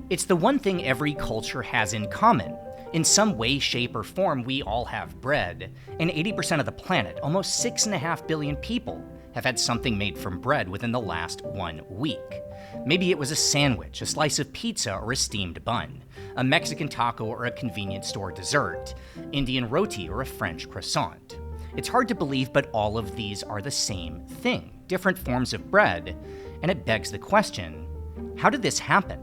It's the one thing every culture has in common. In some way, shape, or form, we all have bread, and 80% of the planet, almost 6.5 billion people, have had something made from bread within the last 1 week. Maybe it was a sandwich, a slice of pizza, or a steamed bun, a Mexican taco or a convenience store dessert, Indian roti or a French croissant. It's hard to believe, but all of these are the same thing, different forms of bread, and it begs the question, how did this happen?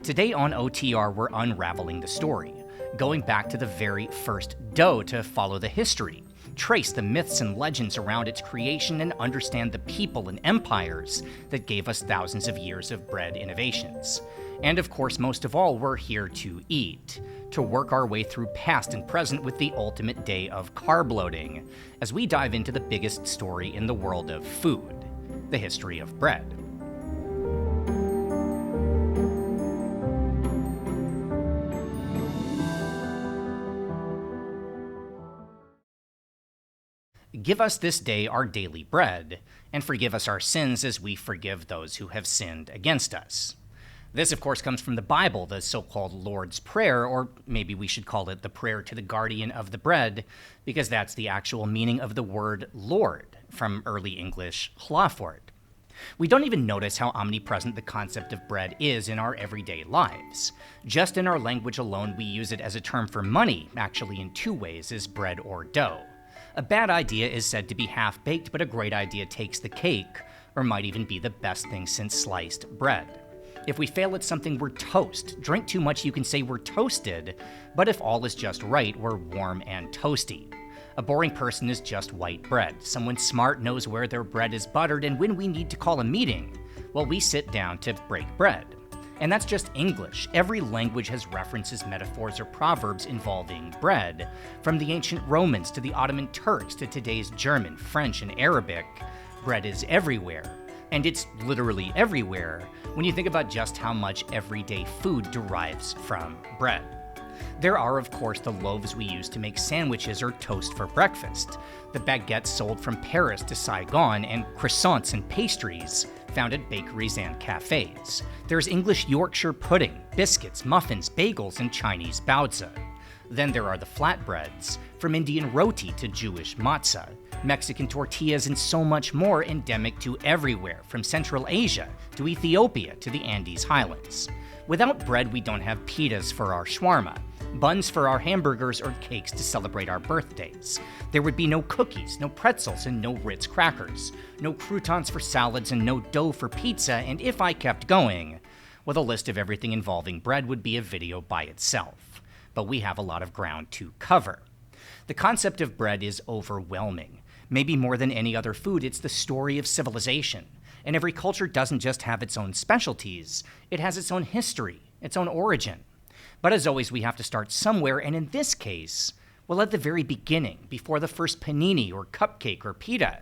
Today on OTR, we're unraveling the story, going back to the very first dough to follow the history, trace the myths and legends around its creation, and understand the people and empires that gave us thousands of years of bread innovations. And of course, most of all, we're here to eat, to work our way through past and present with the ultimate day of carb loading, as we dive into the biggest story in the world of food, the history of bread. Give us this day our daily bread, and forgive us our sins as we forgive those who have sinned against us. This, of course, comes from the Bible, the so-called Lord's Prayer, or maybe we should call it the prayer to the guardian of the bread, because that's the actual meaning of the word Lord, from early English hlaford. We don't even notice how omnipresent the concept of bread is in our everyday lives. Just in our language alone, we use it as a term for money, actually in 2 ways, as bread or dough. A bad idea is said to be half-baked, but a great idea takes the cake, or might even be the best thing since sliced bread. If we fail at something, we're toast. Drink too much, you can say we're toasted, but if all is just right, we're warm and toasty. A boring person is just white bread. Someone smart knows where their bread is buttered, and when we need to call a meeting, well, we sit down to break bread. And that's just English. Every language has references, metaphors, or proverbs involving bread. From the ancient Romans to the Ottoman Turks to today's German, French, and Arabic, bread is everywhere. And it's literally everywhere when you think about just how much everyday food derives from bread. There are, of course, the loaves we use to make sandwiches or toast for breakfast, the baguettes sold from Paris to Saigon, and croissants and pastries found at bakeries and cafes. There's English Yorkshire pudding, biscuits, muffins, bagels, and Chinese baozi. Then there are the flatbreads, from Indian roti to Jewish matzah, Mexican tortillas, and so much more, endemic to everywhere, from Central Asia to Ethiopia to the Andes Highlands. Without bread, we don't have pitas for our shawarma, buns for our hamburgers, or cakes to celebrate our birthdays. There would be no cookies, no pretzels, and no Ritz crackers, no croutons for salads, and no dough for pizza, and if I kept going, well, the list of everything involving bread would be a video by itself. But we have a lot of ground to cover. The concept of bread is overwhelming. Maybe more than any other food, it's the story of civilization. And every culture doesn't just have its own specialties, it has its own history, its own origin. But as always, we have to start somewhere, and in this case, well, at the very beginning, before the first panini or cupcake or pita,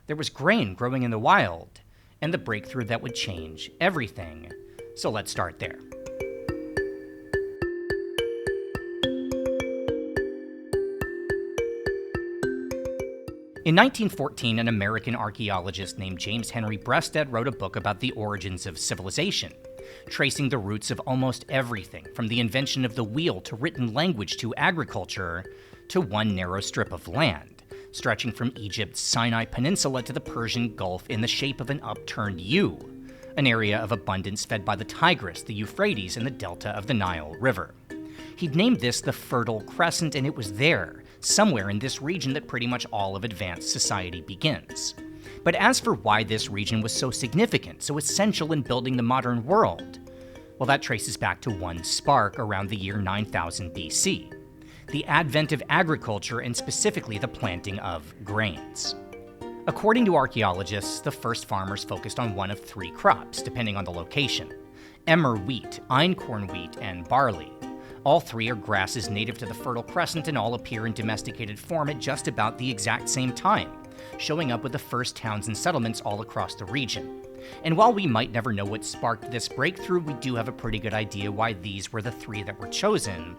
there was grain growing in the wild, and the breakthrough that would change everything. So let's start there. In 1914, an American archaeologist named James Henry Breasted wrote a book about the origins of civilization, tracing the roots of almost everything, from the invention of the wheel to written language to agriculture, to one narrow strip of land, stretching from Egypt's Sinai Peninsula to the Persian Gulf in the shape of an upturned U, an area of abundance fed by the Tigris, the Euphrates, and the delta of the Nile River. He'd named this the Fertile Crescent, and it was there, somewhere in this region, that pretty much all of advanced society begins. But as for why this region was so significant, so essential in building the modern world, well, that traces back to one spark around the year 9000 BC, the advent of agriculture, and specifically the planting of grains. According to archaeologists, the first farmers focused on one of 3 crops, depending on the location: emmer wheat, einkorn wheat, and barley. All 3 are grasses native to the Fertile Crescent and all appear in domesticated form at just about the exact same time, showing up with the first towns and settlements all across the region. And while we might never know what sparked this breakthrough, we do have a pretty good idea why these were the 3 that were chosen,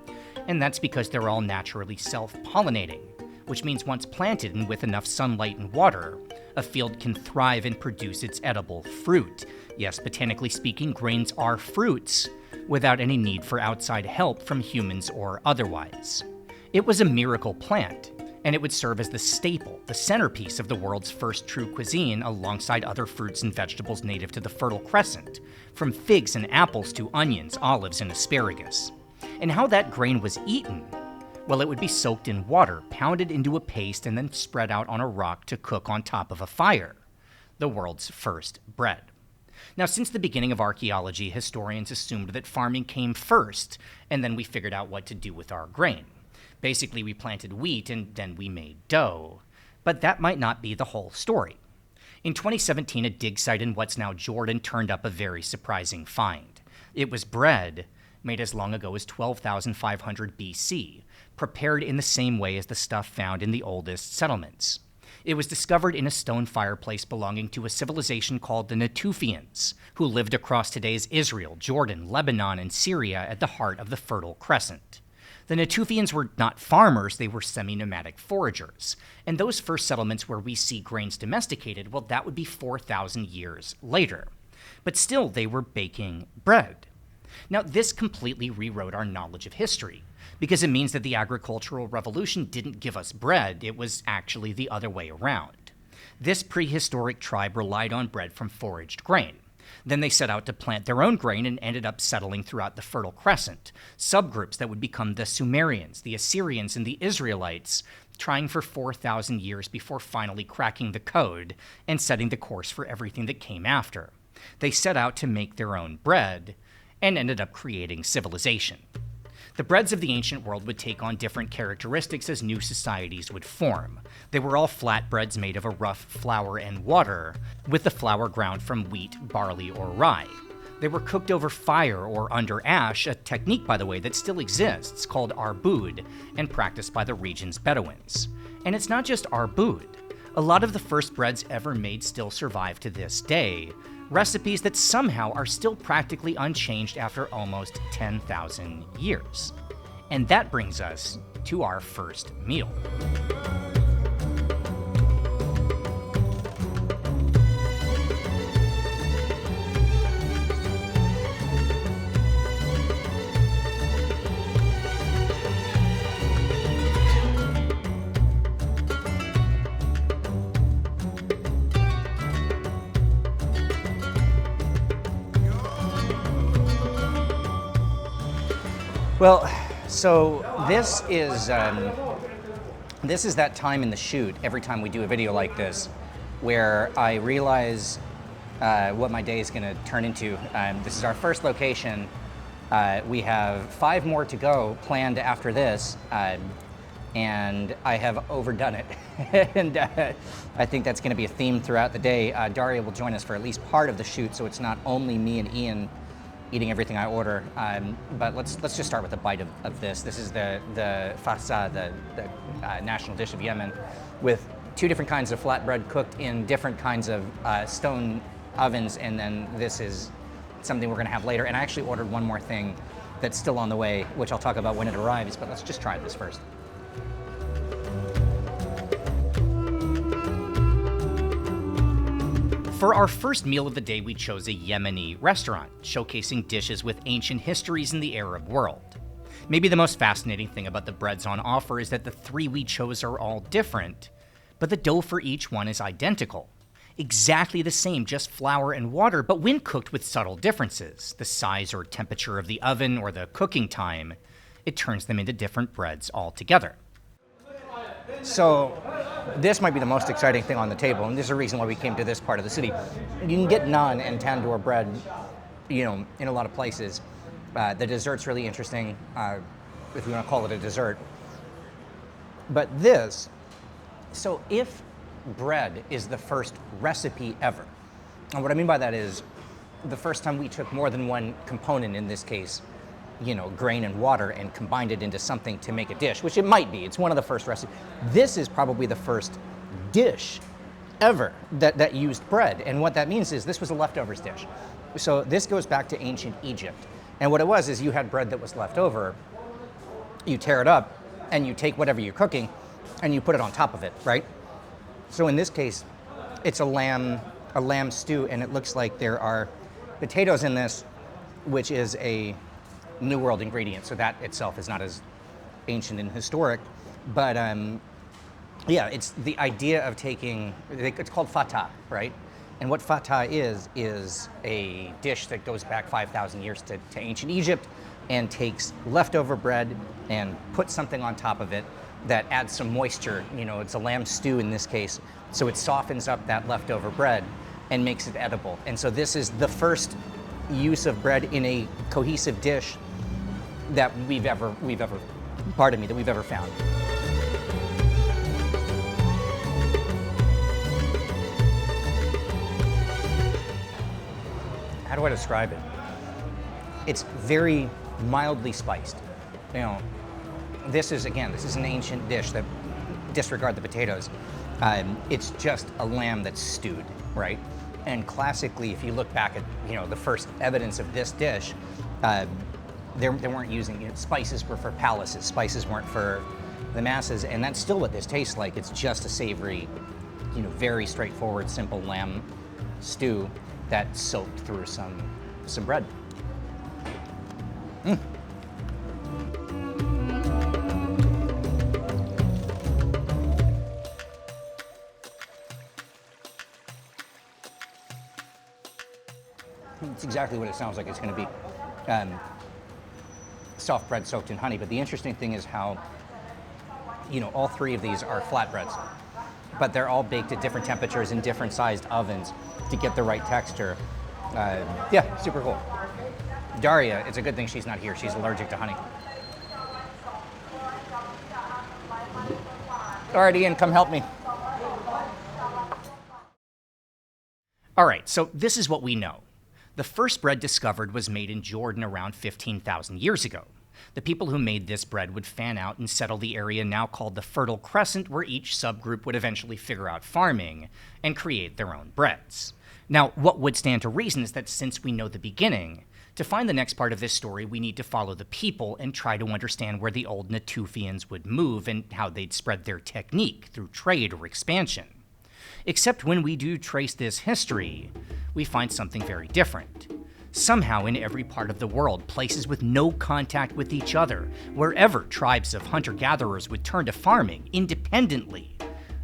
and that's because they're all naturally self-pollinating, which means once planted and with enough sunlight and water, A field can thrive and produce its edible fruit. Yes, botanically speaking, grains are fruits, without any need for outside help from humans or otherwise. It was a miracle plant, and it would serve as the staple, the centerpiece of the world's first true cuisine alongside other fruits and vegetables native to the Fertile Crescent, from figs and apples to onions, olives, and asparagus. And how that grain was eaten? Well, it would be soaked in water, pounded into a paste, and then spread out on a rock to cook on top of a fire. The world's first bread. Now, since the beginning of archaeology, historians assumed that farming came first, and then we figured out what to do with our grain. Basically, we planted wheat and then we made dough. But that might not be the whole story. In 2017, a dig site in what's now Jordan turned up a very surprising find. It was bread made as long ago as 12,500 BC, prepared in the same way as the stuff found in the oldest settlements. It was discovered in a stone fireplace belonging to a civilization called the Natufians, who lived across today's Israel, Jordan, Lebanon, and Syria at the heart of the Fertile Crescent. The Natufians were not farmers, they were semi-nomadic foragers. And those first settlements where we see grains domesticated, well, that would be 4,000 years later. But still, they were baking bread. Now, this completely rewrote our knowledge of history, because it means that the agricultural revolution didn't give us bread, it was actually the other way around. This prehistoric tribe relied on bread from foraged grain. Then they set out to plant their own grain and ended up settling throughout the Fertile Crescent, subgroups that would become the Sumerians, the Assyrians, and the Israelites, trying for 4,000 years before finally cracking the code and setting the course for everything that came after. They set out to make their own bread and ended up creating civilization. The breads of the ancient world would take on different characteristics as new societies would form. They were all flatbreads made of a rough flour and water, with the flour ground from wheat, barley, or rye. They were cooked over fire or under ash, a technique, by the way, that still exists, called arbud, and practiced by the region's Bedouins. And it's not just arbud. A lot of the first breads ever made still survive to this day, recipes that somehow are still practically unchanged after almost 10,000 years. And that brings us to our first meal. Well, so this is that time in the shoot, every time we do a video like this, where I realize what my day is going to turn into. This is our first location. We have 5 more to go planned after this, and I have overdone it. And I think that's going to be a theme throughout the day. Daria will join us for at least part of the shoot, so it's not only me and Ian eating everything I order, but let's just start with a bite of this. This is the fasa, the national dish of Yemen, with 2 different kinds of flatbread cooked in different kinds of stone ovens, and then this is something we're going to have later. And I actually ordered one more thing that's still on the way, which I'll talk about when it arrives, but let's just try this first. For our first meal of the day, we chose a Yemeni restaurant, showcasing dishes with ancient histories in the Arab world. Maybe the most fascinating thing about the breads on offer is that the 3 we chose are all different, but the dough for each one is identical. Exactly the same, just flour and water, but when cooked with subtle differences, the size or temperature of the oven or the cooking time, it turns them into different breads altogether. So this might be the most exciting thing on the table, and this is the reason why we came to this part of the city. You can get naan and tandoor bread, in a lot of places. The dessert's really interesting, if you want to call it a dessert. But this, so if bread is the first recipe ever, and what I mean by that is the first time we took more than one component, in this case, grain and water, and combined it into something to make a dish, which it might be. It's one of the first recipes. This is probably the first dish ever that used bread. And what that means is this was a leftovers dish. So this goes back to ancient Egypt. And what it was is you had bread that was left over, you tear it up, and you take whatever you're cooking, and you put it on top of it, right? So in this case, It's a lamb stew, and it looks like there are potatoes in this, which is a New World ingredient. So that itself is not as ancient and historic, but yeah, it's the idea of taking. It's called fatah, right? And what fatah is a dish that goes back 5,000 years to ancient Egypt, and takes leftover bread and puts something on top of it that adds some moisture. You know, it's a lamb stew in this case, so it softens up that leftover bread and makes it edible. And so this is the first use of bread in a cohesive dish that we've ever found. How do I describe it? It's very mildly spiced. You know, this is an ancient dish that, disregard the potatoes. It's just a lamb that's stewed, right? And classically, if you look back at, you know, the first evidence of this dish, they weren't using, you know, spices were for palaces. Spices weren't for the masses, and that's still what this tastes like. It's just a savory, you know, very straightforward, simple lamb stew that soaked through some bread. It's exactly what it sounds like it's going to be. Soft bread soaked in honey. But the interesting thing is how, you know, all three of these are flatbreads, but they're all baked at different temperatures in different sized ovens to get the right texture. Yeah, super cool. Daria, it's a good thing she's not here. She's allergic to honey. All right, Ian, come help me. All right, so this is what we know. The first bread discovered was made in Jordan around 15,000 years ago. The people who made this bread would fan out and settle the area now called the Fertile Crescent, where each subgroup would eventually figure out farming and create their own breads. Now, what would stand to reason is that since we know the beginning, to find the next part of this story, we need to follow the people and try to understand where the old Natufians would move and how they'd spread their technique through trade or expansion. Except when we do trace this history, we find something very different. Somehow in every part of the world, places with no contact with each other, wherever tribes of hunter-gatherers would turn to farming independently,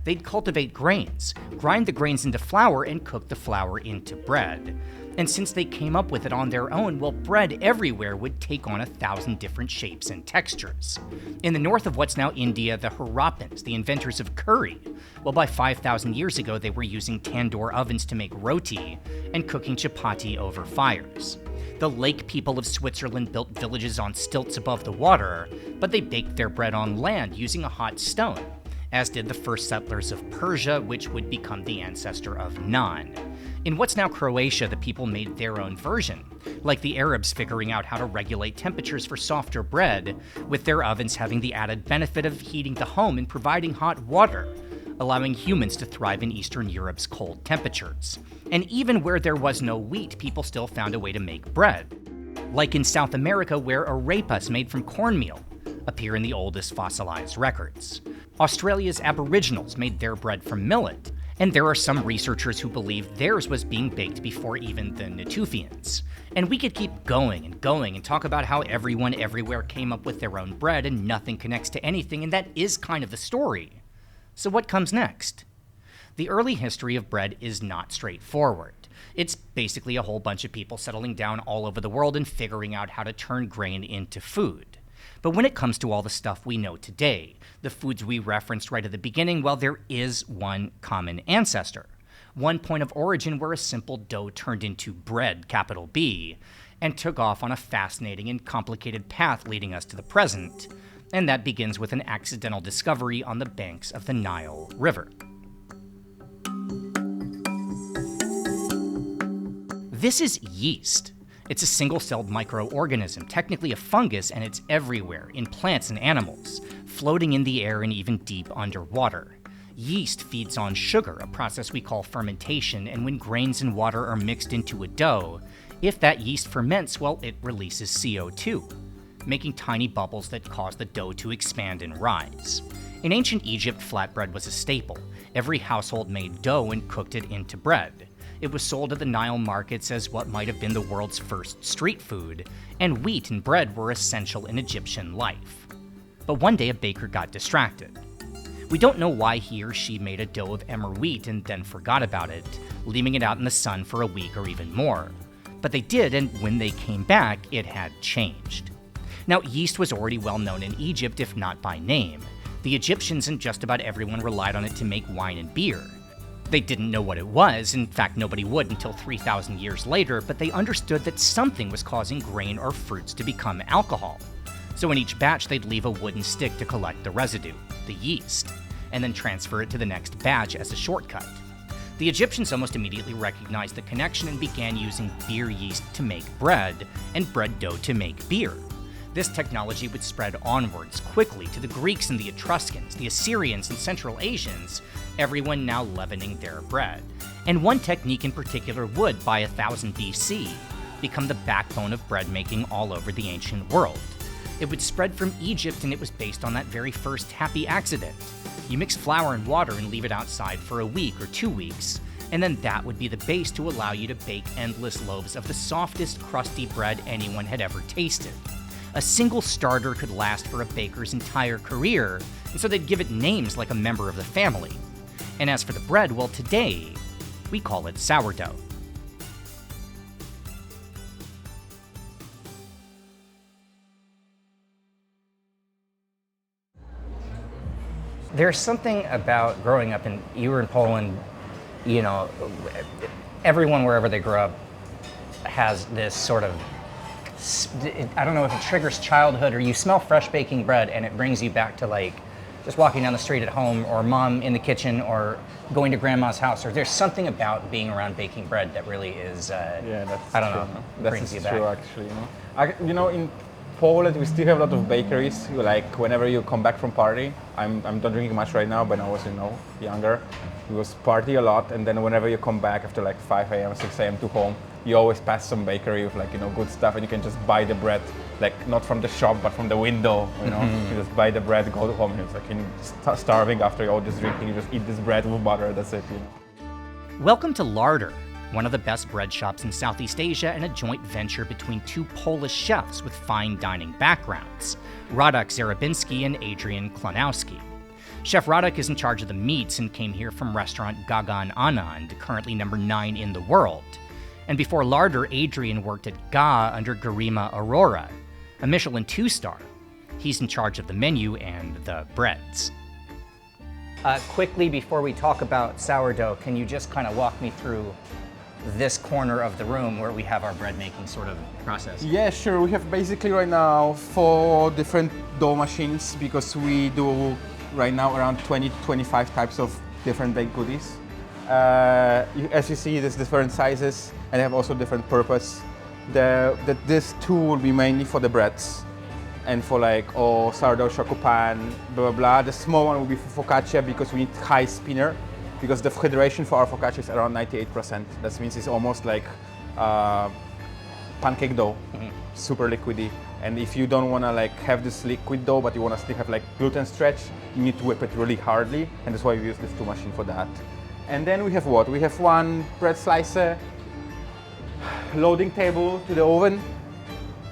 they'd cultivate grains, grind the grains into flour, and cook the flour into bread. And since they came up with it on their own, well, bread everywhere would take on 1,000 different shapes and textures. In the north of what's now India, the Harappans, the inventors of curry, well, by 5,000 years ago, they were using tandoor ovens to make roti and cooking chapati over fires. The lake people of Switzerland built villages on stilts above the water, but they baked their bread on land using a hot stone, as did the first settlers of Persia, which would become the ancestor of naan. In what's now Croatia, the people made their own version, like the Arabs figuring out how to regulate temperatures for softer bread, with their ovens having the added benefit of heating the home and providing hot water, allowing humans to thrive in Eastern Europe's cold temperatures. And even where there was no wheat, people still found a way to make bread, like in South America, where arepas made from cornmeal appear in the oldest fossilized records. Australia's Aboriginals made their bread from millet, and there are some researchers who believe theirs was being baked before even the Natufians. And we could keep going and talk about how everyone everywhere came up with their own bread and nothing connects to anything, and that is kind of the story. So what comes next? The early history of bread is not straightforward. It's basically a whole bunch of people settling down all over the world and figuring out how to turn grain into food. But when it comes to all the stuff we know today, the foods we referenced right at the beginning, well, there is one common ancestor, one point of origin where a simple dough turned into bread, capital B, and took off on a fascinating and complicated path leading us to the present, and that begins with an accidental discovery on the banks of the Nile River. This is yeast. It's a single-celled microorganism, technically a fungus, and it's everywhere, in plants and animals, floating in the air and even deep underwater. Yeast feeds on sugar, a process we call fermentation, and when grains and water are mixed into a dough, if that yeast ferments, well, it releases CO2, making tiny bubbles that cause the dough to expand and rise. In ancient Egypt, flatbread was a staple. Every household made dough and cooked it into bread. It was sold at the Nile markets as what might have been the world's first street food, and wheat and bread were essential in Egyptian life. But one day a baker got distracted. We don't know why he or she made a dough of emmer wheat and then forgot about it, leaving it out in the sun for a week or even more. But they did, and when they came back, it had changed. Now, yeast was already well known in Egypt, if not by name. The Egyptians and just about everyone relied on it to make wine and beer. They didn't know what it was, in fact nobody would until 3,000 years later, but they understood that something was causing grain or fruits to become alcohol. So in each batch they'd leave a wooden stick to collect the residue, the yeast, and then transfer it to the next batch as a shortcut. The Egyptians almost immediately recognized the connection and began using beer yeast to make bread, and bread dough to make beer. This technology would spread onwards quickly to the Greeks and the Etruscans, the Assyrians and Central Asians, everyone now leavening their bread. And one technique in particular would, by 1000 BC, become the backbone of bread making all over the ancient world. It would spread from Egypt, and it was based on that very first happy accident. You mix flour and water and leave it outside for a week or 2 weeks, and then that would be the base to allow you to bake endless loaves of the softest, crusty bread anyone had ever tasted. A single starter could last for a baker's entire career, and so they'd give it names like a member of the family. And as for the bread, well, today, we call it sourdough. There's something about growing up, and you were in Poland, you know, everyone wherever they grow up has this sort of, I don't know if it triggers childhood or you smell fresh baking bread and it brings you back to like just walking down the street at home or mom in the kitchen or going to grandma's house, or there's something about being around baking bread that really is, Yeah, that's I don't true. know, That brings is you true, back. actually. You know, in Poland we still have a lot of bakeries. Like whenever you come back from party, I'm not drinking much right now, but when I was younger, we was party a lot, and then whenever you come back after like 5 a.m. 6 a.m. to home, you always pass some bakery with good stuff, and you can just buy the bread, like not from the shop but from the window. You just buy the bread, go to home, and it's like you're starving after all this drinking, you just eat this bread with butter, that's it. Welcome to Larder, one of the best bread shops in Southeast Asia and a joint venture between two Polish chefs with fine dining backgrounds, Radek Zarabinski and Adrian Klonowski. Chef Radek is in charge of the meats and came here from restaurant Gagan Anand, currently number 9 in the world. And before Larder, Adrian worked at Ga under Garima Aurora, a Michelin 2-star. He's in charge of the menu and the breads. Quickly, before we talk about sourdough, can you just kind of walk me through this corner of the room where we have our bread making sort of process? Yeah, sure. We have basically right now 4 different dough machines because we do right now around 20-25 types of different baked goodies. As you see, there's different sizes and they have also different purpose. This tool will be mainly for the breads and for sourdough, chocopan, blah, blah, blah. The small one will be for focaccia because we need high spinner, because the hydration for our focaccia is around 98%. That means it's almost like pancake dough, super liquidy. And if you don't want to have this liquid dough, but you want to still have gluten stretch, you need to whip it really hardly, and that's why we use this 2 machine for that. And then we have what? We have 1 bread slicer, loading table to the oven.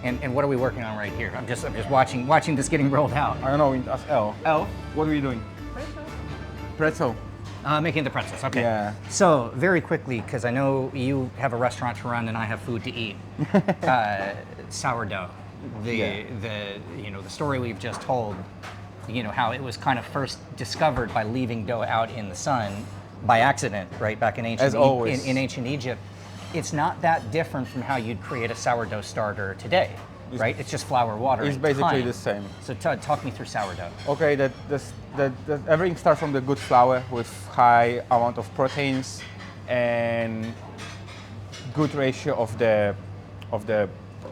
And what are we working on right here? I'm just watching this getting rolled out. I don't know, ask Elle. Elle, what are you doing? Pretzel. Making the pretzels, okay. Yeah. So, very quickly, because I know you have a restaurant to run and I have food to eat. Sourdough. The story we've just told, how it was kind of first discovered by leaving dough out in the sun by accident, right, back in ancient in ancient Egypt. It's not that different from how you'd create a sourdough starter today, right? It's just flour, water, It's and basically time. the same. So talk me through sourdough. Okay, everything starts from the good flour with high amount of proteins and good ratio of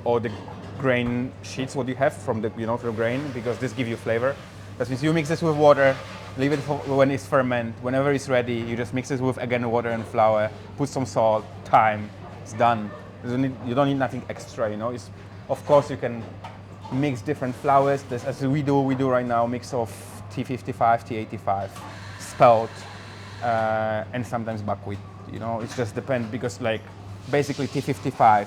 all the grain sheets what you have from the from grain, because this gives you flavor. That means you mix this with water, leave it for when it's ferment. Whenever it's ready, you just mix it with again water and flour, put some salt, thyme. It's done. You don't need nothing extra. Of course you can mix different flours. As we do right now, mix of T55, T85, spelt, and sometimes buckwheat. It just depends because like basically T55,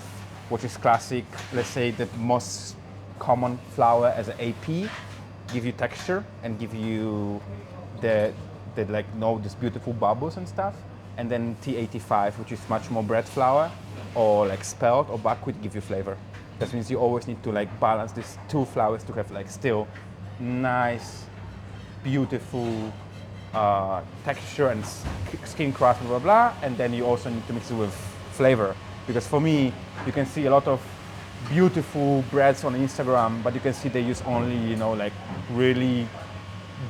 which is classic, let's say the most common flour as an AP, give you texture and give you the these beautiful bubbles and stuff. And then T85, which is much more bread flour, or like spelt or buckwheat, give you flavor. That means you always need to like balance these two flours to have like still nice, beautiful texture and skin crust, blah, blah, blah. And then you also need to mix it with flavor. Because for me, you can see a lot of beautiful breads on Instagram, but you can see they use only, like really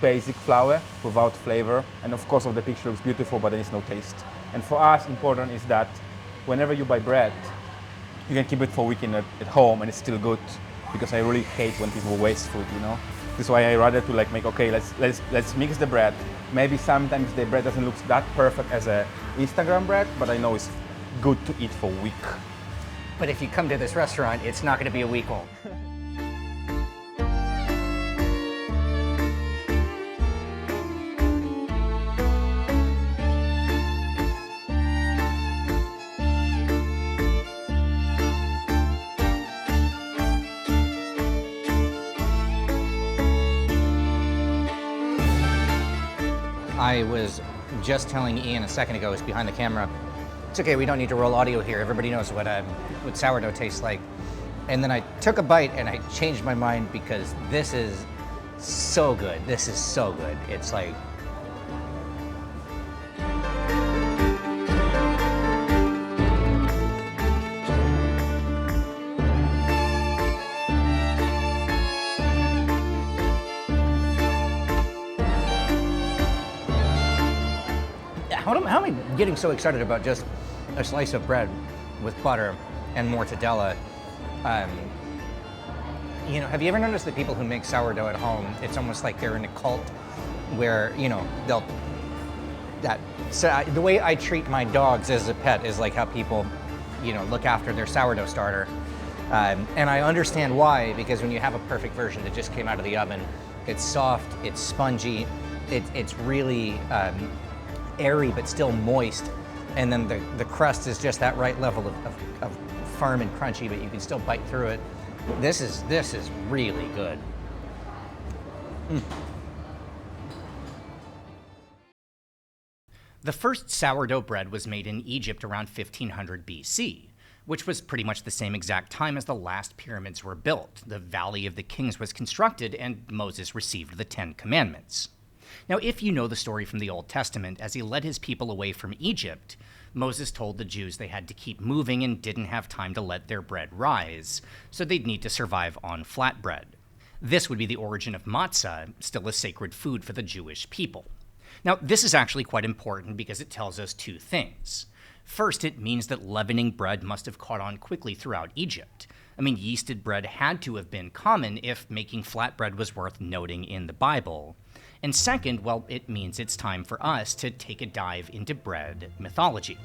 basic flour without flavor. And of course, the picture looks beautiful, but there is no taste. And for us, important is that whenever you buy bread, you can keep it for a week at home and it's still good. Because I really hate when people waste food, This is why I rather to like make, okay, let's mix the bread. Maybe sometimes the bread doesn't look that perfect as a Instagram bread, but I know it's good to eat for a week. But if you come to this restaurant, it's not going to be a week old. I was just telling Ian a second ago, he's behind the camera, it's okay, we don't need to roll audio here. Everybody knows what sourdough tastes like. And then I took a bite and I changed my mind because this is so good. This is so good. It's like, how am I getting so excited about just a slice of bread with butter and mortadella? Have you ever noticed that people who make sourdough at home, it's almost like they're in a cult where, the way I treat my dogs as a pet is like how people, look after their sourdough starter. And I understand why, because when you have a perfect version that just came out of the oven, it's soft, it's spongy, it's really airy but still moist, and then the crust is just that right level of firm and crunchy, but you can still bite through it. This is really good. The first sourdough bread was made in Egypt around 1500 BC, which was pretty much the same exact time as the last pyramids were built. The Valley of the Kings was constructed, and Moses received the 10 Commandments. Now, if you know the story from the Old Testament, as he led his people away from Egypt, Moses told the Jews they had to keep moving and didn't have time to let their bread rise, so they'd need to survive on flatbread. This would be the origin of matzah, still a sacred food for the Jewish people. Now, this is actually quite important because it tells us two things. First, it means that leavening bread must have caught on quickly throughout Egypt. Yeasted bread had to have been common if making flatbread was worth noting in the Bible. And second, well, it means it's time for us to take a dive into bread mythology.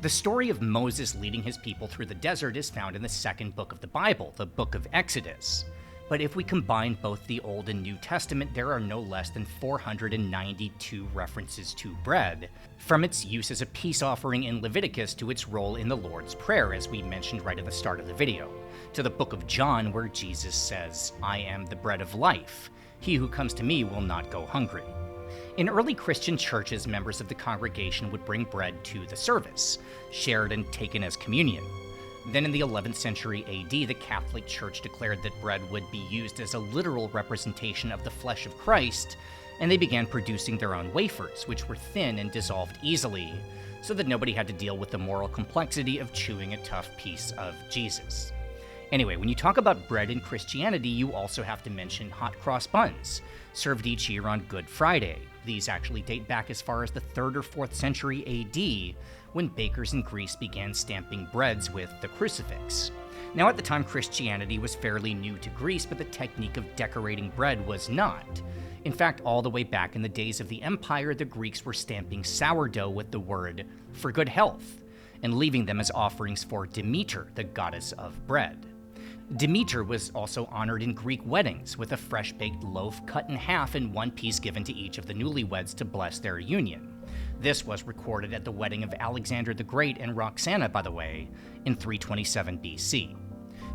The story of Moses leading his people through the desert is found in the second book of the Bible, the book of Exodus. But if we combine both the Old and New Testament, there are no less than 492 references to bread, from its use as a peace offering in Leviticus to its role in the Lord's Prayer, as we mentioned right at the start of the video, to the book of John, where Jesus says, "I am the bread of life. He who comes to me will not go hungry." In early Christian churches, members of the congregation would bring bread to the service, shared and taken as communion. Then in the 11th century AD, the Catholic Church declared that bread would be used as a literal representation of the flesh of Christ, and they began producing their own wafers, which were thin and dissolved easily, so that nobody had to deal with the moral complexity of chewing a tough piece of Jesus. Anyway, when you talk about bread in Christianity, you also have to mention hot cross buns, served each year on Good Friday. These actually date back as far as the 3rd or 4th century AD, when bakers in Greece began stamping breads with the crucifix. Now, at the time, Christianity was fairly new to Greece, but the technique of decorating bread was not. In fact, all the way back in the days of the empire, the Greeks were stamping sourdough with the word "for good health," and leaving them as offerings for Demeter, the goddess of bread. Demeter was also honored in Greek weddings, with a fresh-baked loaf cut in half and one piece given to each of the newlyweds to bless their union. This was recorded at the wedding of Alexander the Great and Roxana, by the way, in 327 BC.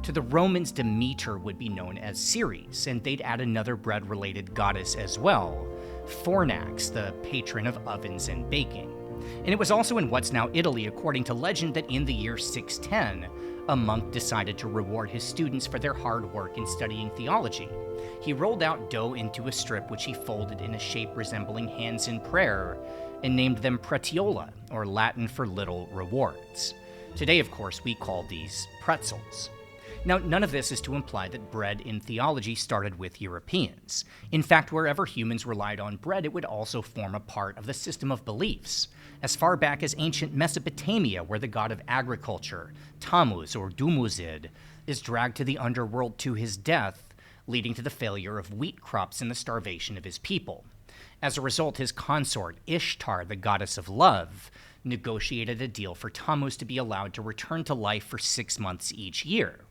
To the Romans, Demeter would be known as Ceres, and they'd add another bread-related goddess as well, Fornax, the patron of ovens and baking. And it was also in what's now Italy, according to legend, that in the year 610, a monk decided to reward his students for their hard work in studying theology. He rolled out dough into a strip which he folded in a shape resembling hands in prayer and named them pretiola, or Latin for little rewards. Today, of course, we call these pretzels. Now, none of this is to imply that bread in theology started with Europeans. In fact, wherever humans relied on bread, it would also form a part of the system of beliefs, as far back as ancient Mesopotamia, where the god of agriculture, Tammuz or Dumuzid, is dragged to the underworld to his death, leading to the failure of wheat crops and the starvation of his people. As a result, his consort, Ishtar, the goddess of love, negotiated a deal for Tammuz to be allowed to return to life for 6 months each year.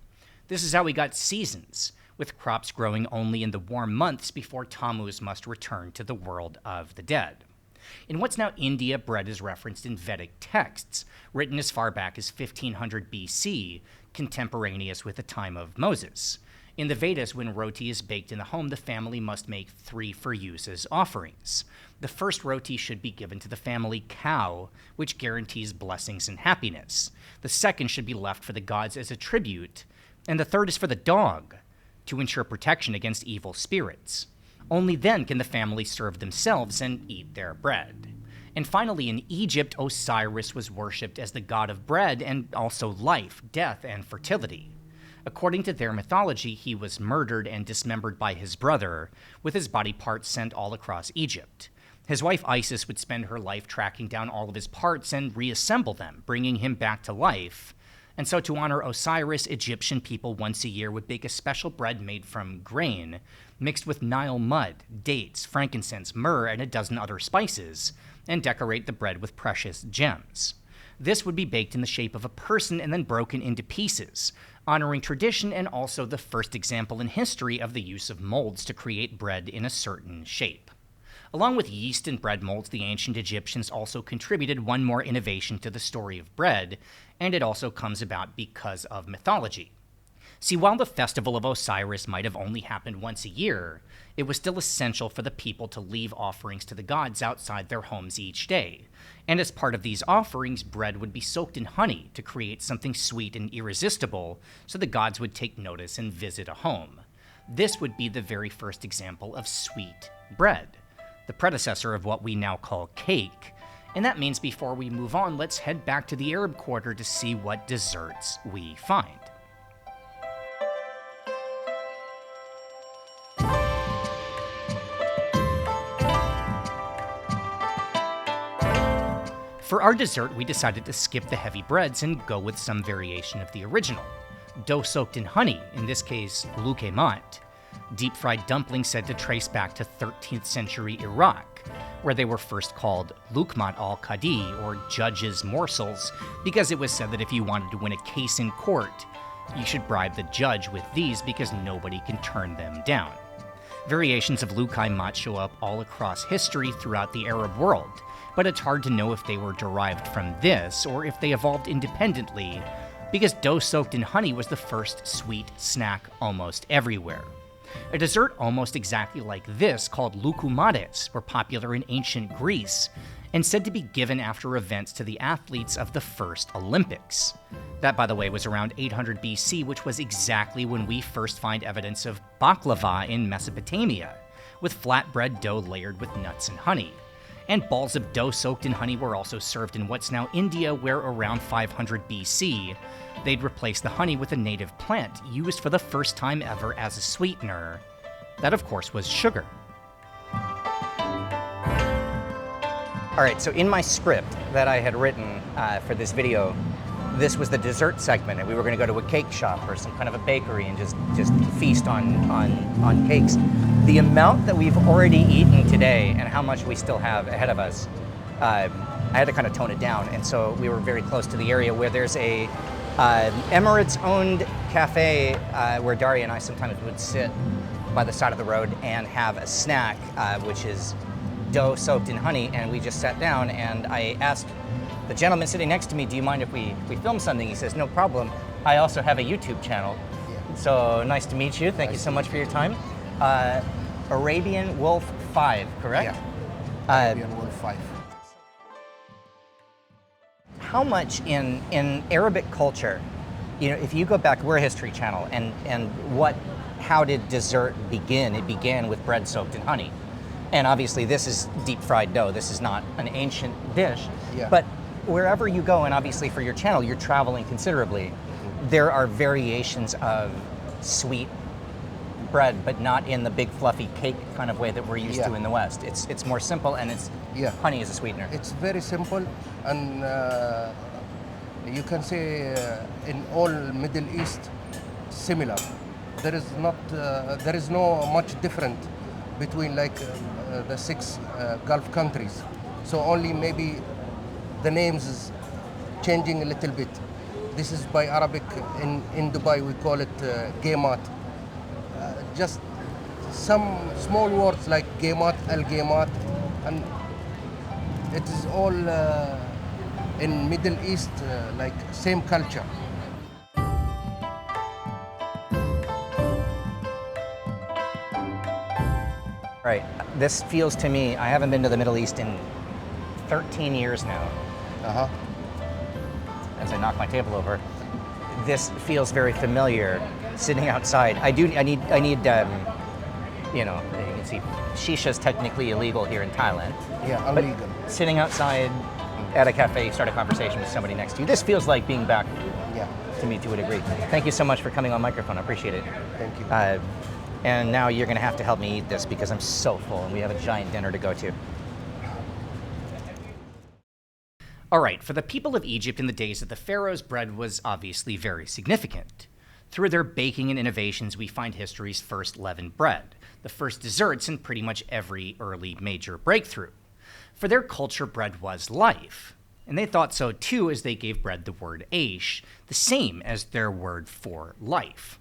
This is how we got seasons, with crops growing only in the warm months before Tammuz must return to the world of the dead. In what's now India, bread is referenced in Vedic texts, written as far back as 1500 BC, contemporaneous with the time of Moses. In the Vedas, when roti is baked in the home, the family must make 3 for use as offerings. The first roti should be given to the family cow, which guarantees blessings and happiness. The second should be left for the gods as a tribute, and the third is for the dog, to ensure protection against evil spirits. Only then can the family serve themselves and eat their bread. And finally, in Egypt, Osiris was worshipped as the god of bread and also life, death, and fertility. According to their mythology, he was murdered and dismembered by his brother, with his body parts sent all across Egypt. His wife Isis would spend her life tracking down all of his parts and reassemble them, bringing him back to life. And so to honor Osiris, Egyptian people once a year would bake a special bread made from grain, mixed with Nile mud, dates, frankincense, myrrh, and a dozen other spices, and decorate the bread with precious gems. This would be baked in the shape of a person and then broken into pieces, honoring tradition and also the first example in history of the use of molds to create bread in a certain shape. Along with yeast and bread molds, the ancient Egyptians also contributed one more innovation to the story of bread, and it also comes about because of mythology. See, while the festival of Osiris might have only happened once a year, it was still essential for the people to leave offerings to the gods outside their homes each day. And as part of these offerings, bread would be soaked in honey to create something sweet and irresistible, so the gods would take notice and visit a home. This would be the very first example of sweet bread, the predecessor of what we now call cake. And that means before we move on, let's head back to the Arab quarter to see what desserts we find. For our dessert, we decided to skip the heavy breads and go with some variation of the original. Dough soaked in honey, in this case, lukemat. Deep-fried dumplings said to trace back to 13th century Iraq, where they were first called lukmat al-Qadi, or judge's morsels, because it was said that if you wanted to win a case in court, you should bribe the judge with these because nobody can turn them down. Variations of lukaimat show up all across history throughout the Arab world, but it's hard to know if they were derived from this or if they evolved independently, because dough soaked in honey was the first sweet snack almost everywhere. A dessert almost exactly like this, called lukumades, were popular in ancient Greece and said to be given after events to the athletes of the first Olympics. That, by the way, was around 800 BC, which was exactly when we first find evidence of baklava in Mesopotamia, with flatbread dough layered with nuts and honey. And balls of dough soaked in honey were also served in what's now India, where around 500 BC, they'd replace the honey with a native plant used for the first time ever as a sweetener. That, of course, was sugar. All right, so in my script that I had written for this video, this was the dessert segment, and we were going to go to a cake shop or some kind of a bakery and just feast on cakes. The amount that we've already eaten today and how much we still have ahead of us, I had to kind of tone it down, and so we were very close to the area where there's a Emirates-owned cafe where Daria and I sometimes would sit by the side of the road and have a snack, which is dough soaked in honey, and we just sat down and I asked the gentleman sitting next to me, do you mind if we film something? He says, no problem. I also have a YouTube channel. Yeah. So nice to meet you. Thank you so much for your time. Arabian Wolf 5, correct? Yeah, Arabian Wolf 5. How much in Arabic culture, you know, if you go back, we're a history channel, and how did dessert begin? It began with bread soaked in honey. And obviously this is deep fried dough. This is not an ancient dish. Yeah. But wherever you go, and obviously for your channel, you're traveling considerably, there are variations of sweet bread, but not in the big fluffy cake kind of way that we're used to in the West. It's more simple, and it's honey as a sweetener. It's very simple, and you can say in all Middle East similar. There is no much different between like the 6 Gulf countries. So only maybe the names is changing a little bit. This is by Arabic. In Dubai we call it gaymat. Just some small words like gaymat, al-gaymat, and it is all in Middle East like same culture. Right. This feels to me, I haven't been to the Middle East in 13 years now. As I knock my table over, this feels very familiar. Sitting outside, I need, you know, you can see, shisha is technically illegal here in Thailand. Yeah, illegal. But sitting outside at a cafe, start a conversation with somebody next to you. This feels like being back. Yeah. To me, to a degree. Thank you so much for coming on microphone. I appreciate it. Thank you. And now you're going to have to help me eat this because I'm so full and we have a giant dinner to go to. All right, for the people of Egypt in the days of the pharaohs, bread was obviously very significant. Through their baking and innovations, we find history's first leavened bread, the first desserts in pretty much every early major breakthrough. For their culture, bread was life. And they thought so too as they gave bread the word aish, the same as their word for life.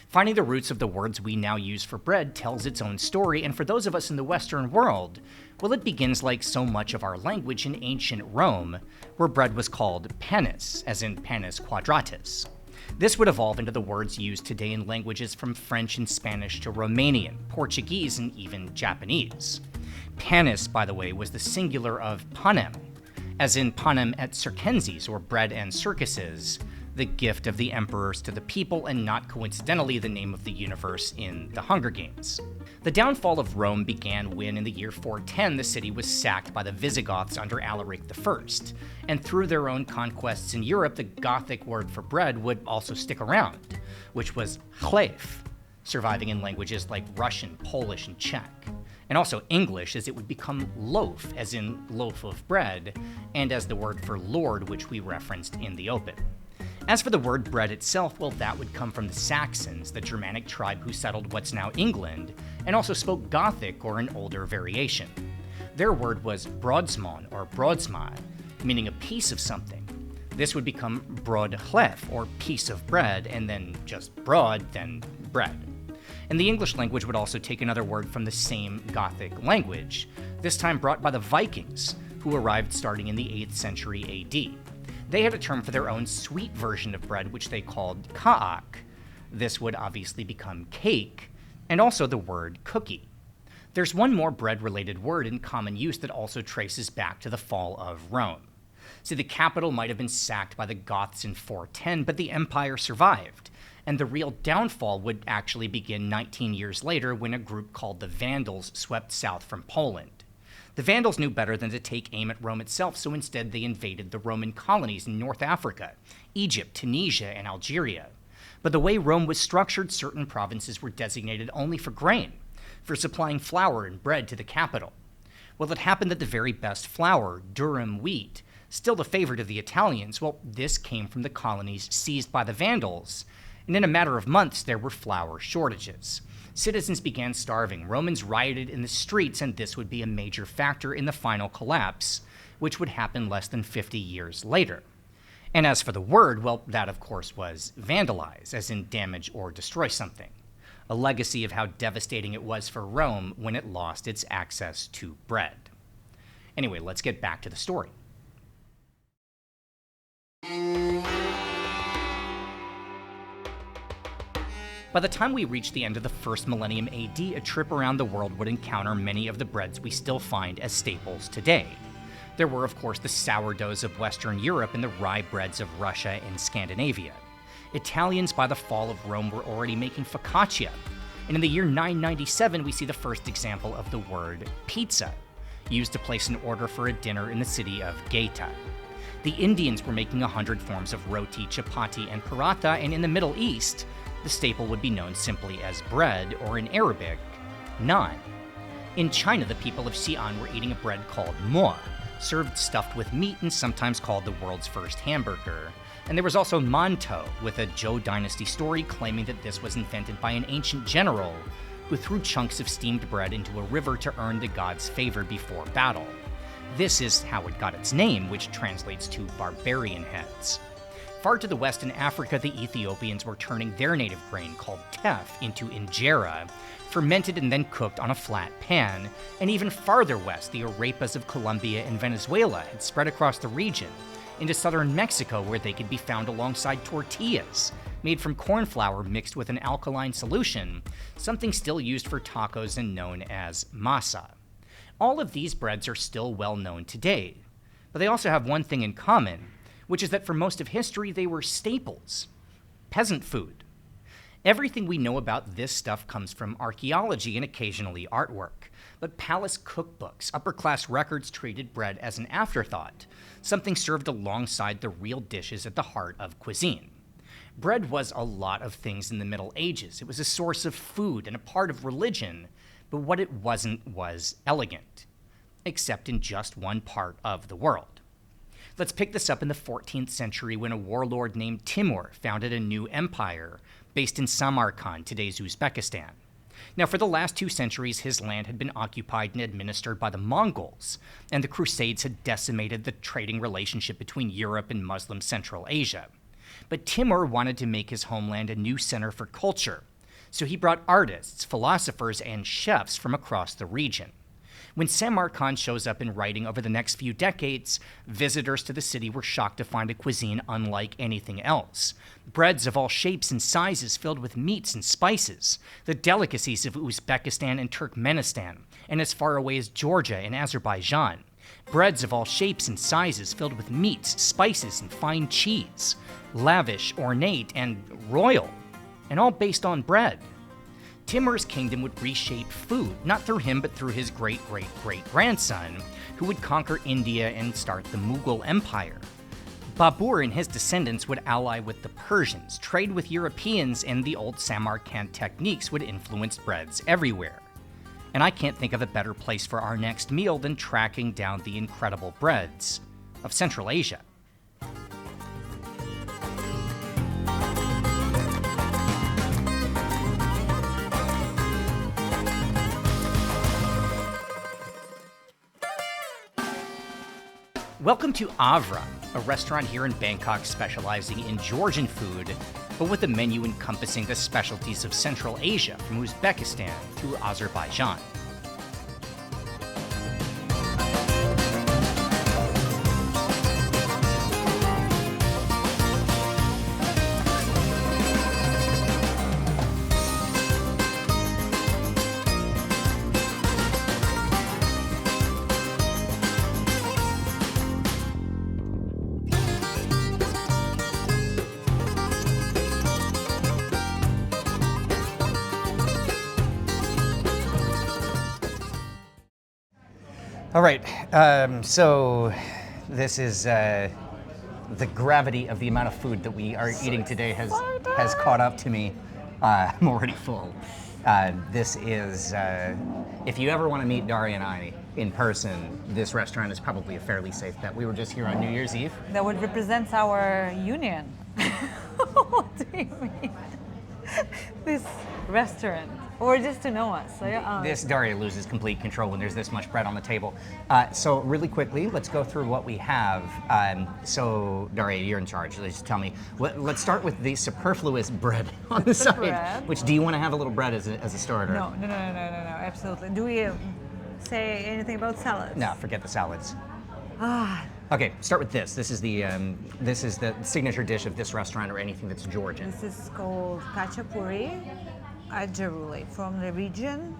Finding the roots of the words we now use for bread tells its own story, and for those of us in the Western world, well, it begins like so much of our language in ancient Rome, where bread was called panis, as in panis quadratus. This would evolve into the words used today in languages from French and Spanish to Romanian, Portuguese, and even Japanese. Panis, by the way, was the singular of panem, as in panem et circenses, or bread and circuses, the gift of the emperors to the people, and not coincidentally the name of the universe in the Hunger Games. The downfall of Rome began when, in the year 410, the city was sacked by the Visigoths under Alaric I, and through their own conquests in Europe, the Gothic word for bread would also stick around, which was chlef, surviving in languages like Russian, Polish, and Czech, and also English, as it would become loaf, as in loaf of bread, and as the word for lord, which we referenced in the open. As for the word bread itself, well, that would come from the Saxons, the Germanic tribe who settled what's now England, and also spoke Gothic, or an older variation. Their word was brodsmon, or brodsmad, meaning a piece of something. This would become broadhlef, or piece of bread, and then just broad, then bread. And the English language would also take another word from the same Gothic language, this time brought by the Vikings, who arrived starting in the 8th century AD. They had a term for their own sweet version of bread, which they called ka'ak. This would obviously become cake, and also the word cookie. There's one more bread-related word in common use that also traces back to the fall of Rome. See, the capital might have been sacked by the Goths in 410, but the empire survived, and the real downfall would actually begin 19 years later when a group called the Vandals swept south from Poland. The Vandals knew better than to take aim at Rome itself, so instead they invaded the Roman colonies in North Africa, Egypt, Tunisia, and Algeria. But the way Rome was structured, certain provinces were designated only for grain, for supplying flour and bread to the capital. Well, it happened that the very best flour, durum wheat, still the favorite of the Italians, well, this came from the colonies seized by the Vandals, and in a matter of months there were flour shortages. Citizens began starving, Romans rioted in the streets, and this would be a major factor in the final collapse, which would happen less than 50 years later. And as for the word, well, that of course was vandalize, as in damage or destroy something, a legacy of how devastating it was for Rome when it lost its access to bread. Anyway, let's get back to the story. By the time we reached the end of the first millennium AD, a trip around the world would encounter many of the breads we still find as staples today. There were, of course, the sourdoughs of Western Europe and the rye breads of Russia and Scandinavia. Italians, by the fall of Rome, were already making focaccia. And in the year 997, we see the first example of the word pizza, used to place an order for a dinner in the city of Gaeta. The Indians were making 100 forms of roti, chapati, and paratha, and in the Middle East, the staple would be known simply as bread, or in Arabic, naan. In China, the people of Xi'an were eating a bread called mo, served stuffed with meat and sometimes called the world's first hamburger. And there was also mantou, with a Zhou dynasty story claiming that this was invented by an ancient general who threw chunks of steamed bread into a river to earn the god's favor before battle. This is how it got its name, which translates to barbarian heads. Far to the west in Africa, the Ethiopians were turning their native grain, called teff, into injera, fermented and then cooked on a flat pan. And even farther west, the arepas of Colombia and Venezuela had spread across the region, into southern Mexico, where they could be found alongside tortillas, made from corn flour mixed with an alkaline solution, something still used for tacos and known as masa. All of these breads are still well known today, but they also have one thing in common, which is that for most of history they were staples, peasant food. Everything we know about this stuff comes from archaeology and occasionally artwork, but palace cookbooks, upper-class records treated bread as an afterthought, something served alongside the real dishes at the heart of cuisine. Bread was a lot of things in the Middle Ages. It was a source of food and a part of religion, but what it wasn't was elegant, except in just one part of the world. Let's pick this up in the 14th century when a warlord named Timur founded a new empire based in Samarkand, today's Uzbekistan. Now, for the last 2 centuries, his land had been occupied and administered by the Mongols, and the Crusades had decimated the trading relationship between Europe and Muslim Central Asia. But Timur wanted to make his homeland a new center for culture, so he brought artists, philosophers, and chefs from across the region. When Samarkand shows up in writing over the next few decades, visitors to the city were shocked to find a cuisine unlike anything else. Breads of all shapes and sizes filled with meats and spices, the delicacies of Uzbekistan and Turkmenistan, and as far away as Georgia and Azerbaijan. Breads of all shapes and sizes filled with meats, spices, and fine cheese. Lavish, ornate, and royal, and all based on bread. Timur's kingdom would reshape food, not through him, but through his great-great-great-grandson, who would conquer India and start the Mughal Empire. Babur and his descendants would ally with the Persians, trade with Europeans, and the old Samarkand techniques would influence breads everywhere. And I can't think of a better place for our next meal than tracking down the incredible breads of Central Asia. Welcome to Avra, a restaurant here in Bangkok specializing in Georgian food, but with a menu encompassing the specialties of Central Asia from Uzbekistan to Azerbaijan. All right, so this is the gravity of the amount of food that we are eating today has caught up to me. I'm already full. This is, if you ever want to meet Daria and I in person, this restaurant is probably a fairly safe bet. We were just here on New Year's Eve. That would represent our union. What do you mean? This restaurant. or just to know us. So, yeah, This Daria loses complete control when there's this much bread on the table. So really quickly, let's go through what we have. So Daria, you're in charge. Just tell me. Let's start with the superfluous bread on the side. bread. Which, do you want to have a little bread as a starter? no, absolutely. Do we say anything about salads? No, forget the salads. Ah, Okay, start with this. This is the signature dish of this restaurant or anything that's Georgian. this is called khachapuri ajaruli from the region,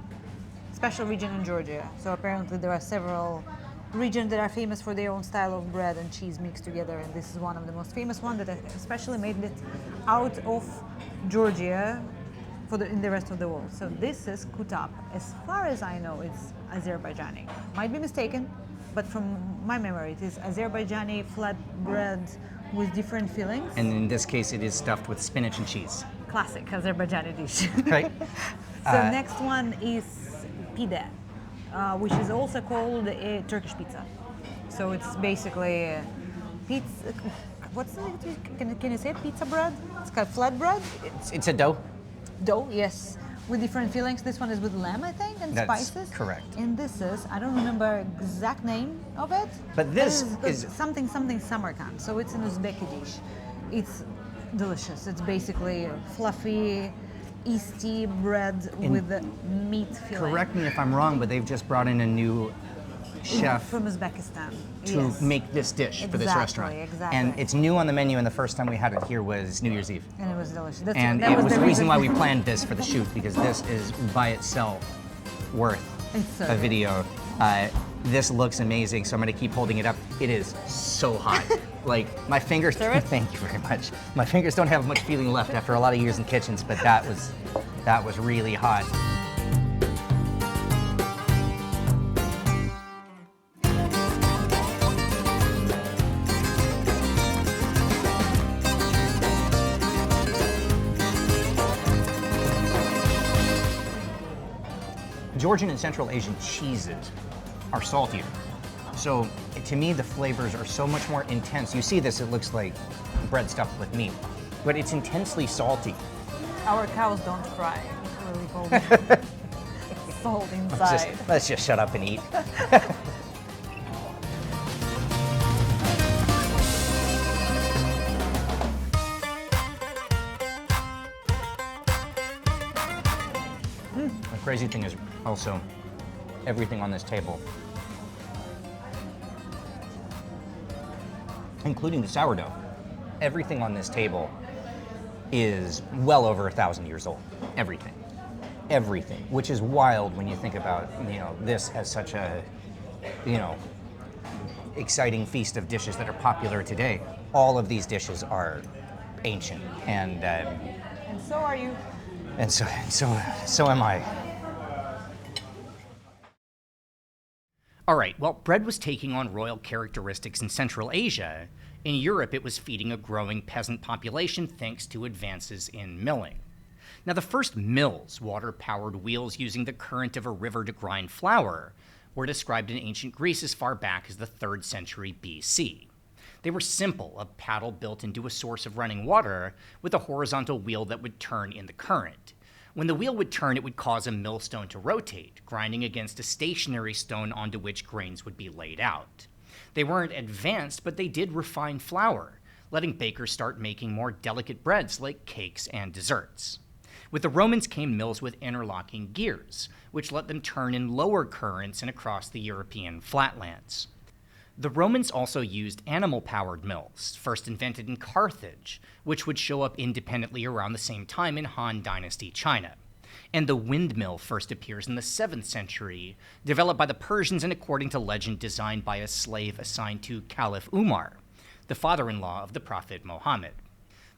special region in Georgia. So apparently there are several regions that are famous for their own style of bread and cheese mixed together, and this is one of the most famous one that especially made it out of Georgia in the rest of the world. So this is kutab. As far as I know, it's Azerbaijani. Might be mistaken, but from my memory, it is Azerbaijani flat bread with different fillings. And in this case, it is stuffed with spinach and cheese. Classic Azerbaijani dish. Right? So next one is pide, which is also called a Turkish pizza. So it's basically pizza. What's it? Can you say pizza bread? It's called flat bread. It's a dough. Dough, yes, with different fillings. This one is with lamb, I think, and That's spices. correct. And this is, I don't remember exact name of it. But this is something Samarkand. So it's an Uzbeki dish. It's delicious. It's basically fluffy, yeasty bread with meat filling. Correct me if I'm wrong, but they've just brought in a new chef from Uzbekistan to yes. make this dish for this restaurant. Exactly. And it's new on the menu, and the first time we had it here was New Year's Eve. And it was delicious. And that it was the reason why we reason. planned this for the shoot, because this is by itself worth It's so a good. video. This looks amazing, so I'm gonna keep holding it up. It is so hot. Like, my fingers, Serve it? thank you very much. My fingers don't have much feeling left after a lot of years in kitchens, but that was really hot. Georgian and Central Asian cheeses are saltier. So to me, the flavors are so much more intense. You see this, it looks like bread stuffed with meat, but it's intensely salty. Our cows don't fry. Really cold. Salt inside. Let's just shut up and eat. The crazy thing is also everything on this table, including the sourdough, everything on this table is well over 1,000 years old. Everything. Everything. Which is wild when you think about, this as such a, exciting feast of dishes that are popular today. All of these dishes are ancient, and so are you. And so am I. All right, well, bread was taking on royal characteristics in Central Asia. In Europe, it was feeding a growing peasant population thanks to advances in milling. Now, the first mills, water-powered wheels using the current of a river to grind flour, were described in ancient Greece as far back as the 3rd century BC. They were simple, a paddle built into a source of running water with a horizontal wheel that would turn in the current. When the wheel would turn, it would cause a millstone to rotate, grinding against a stationary stone onto which grains would be laid out. They weren't advanced, but they did refine flour, letting bakers start making more delicate breads like cakes and desserts. With the Romans came mills with interlocking gears, which let them turn in lower currents and across the European flatlands. The Romans also used animal-powered mills, first invented in Carthage, which would show up independently around the same time in Han Dynasty China. And the windmill first appears in the 7th century, developed by the Persians and, according to legend, designed by a slave assigned to Caliph Umar, the father-in-law of the Prophet Muhammad.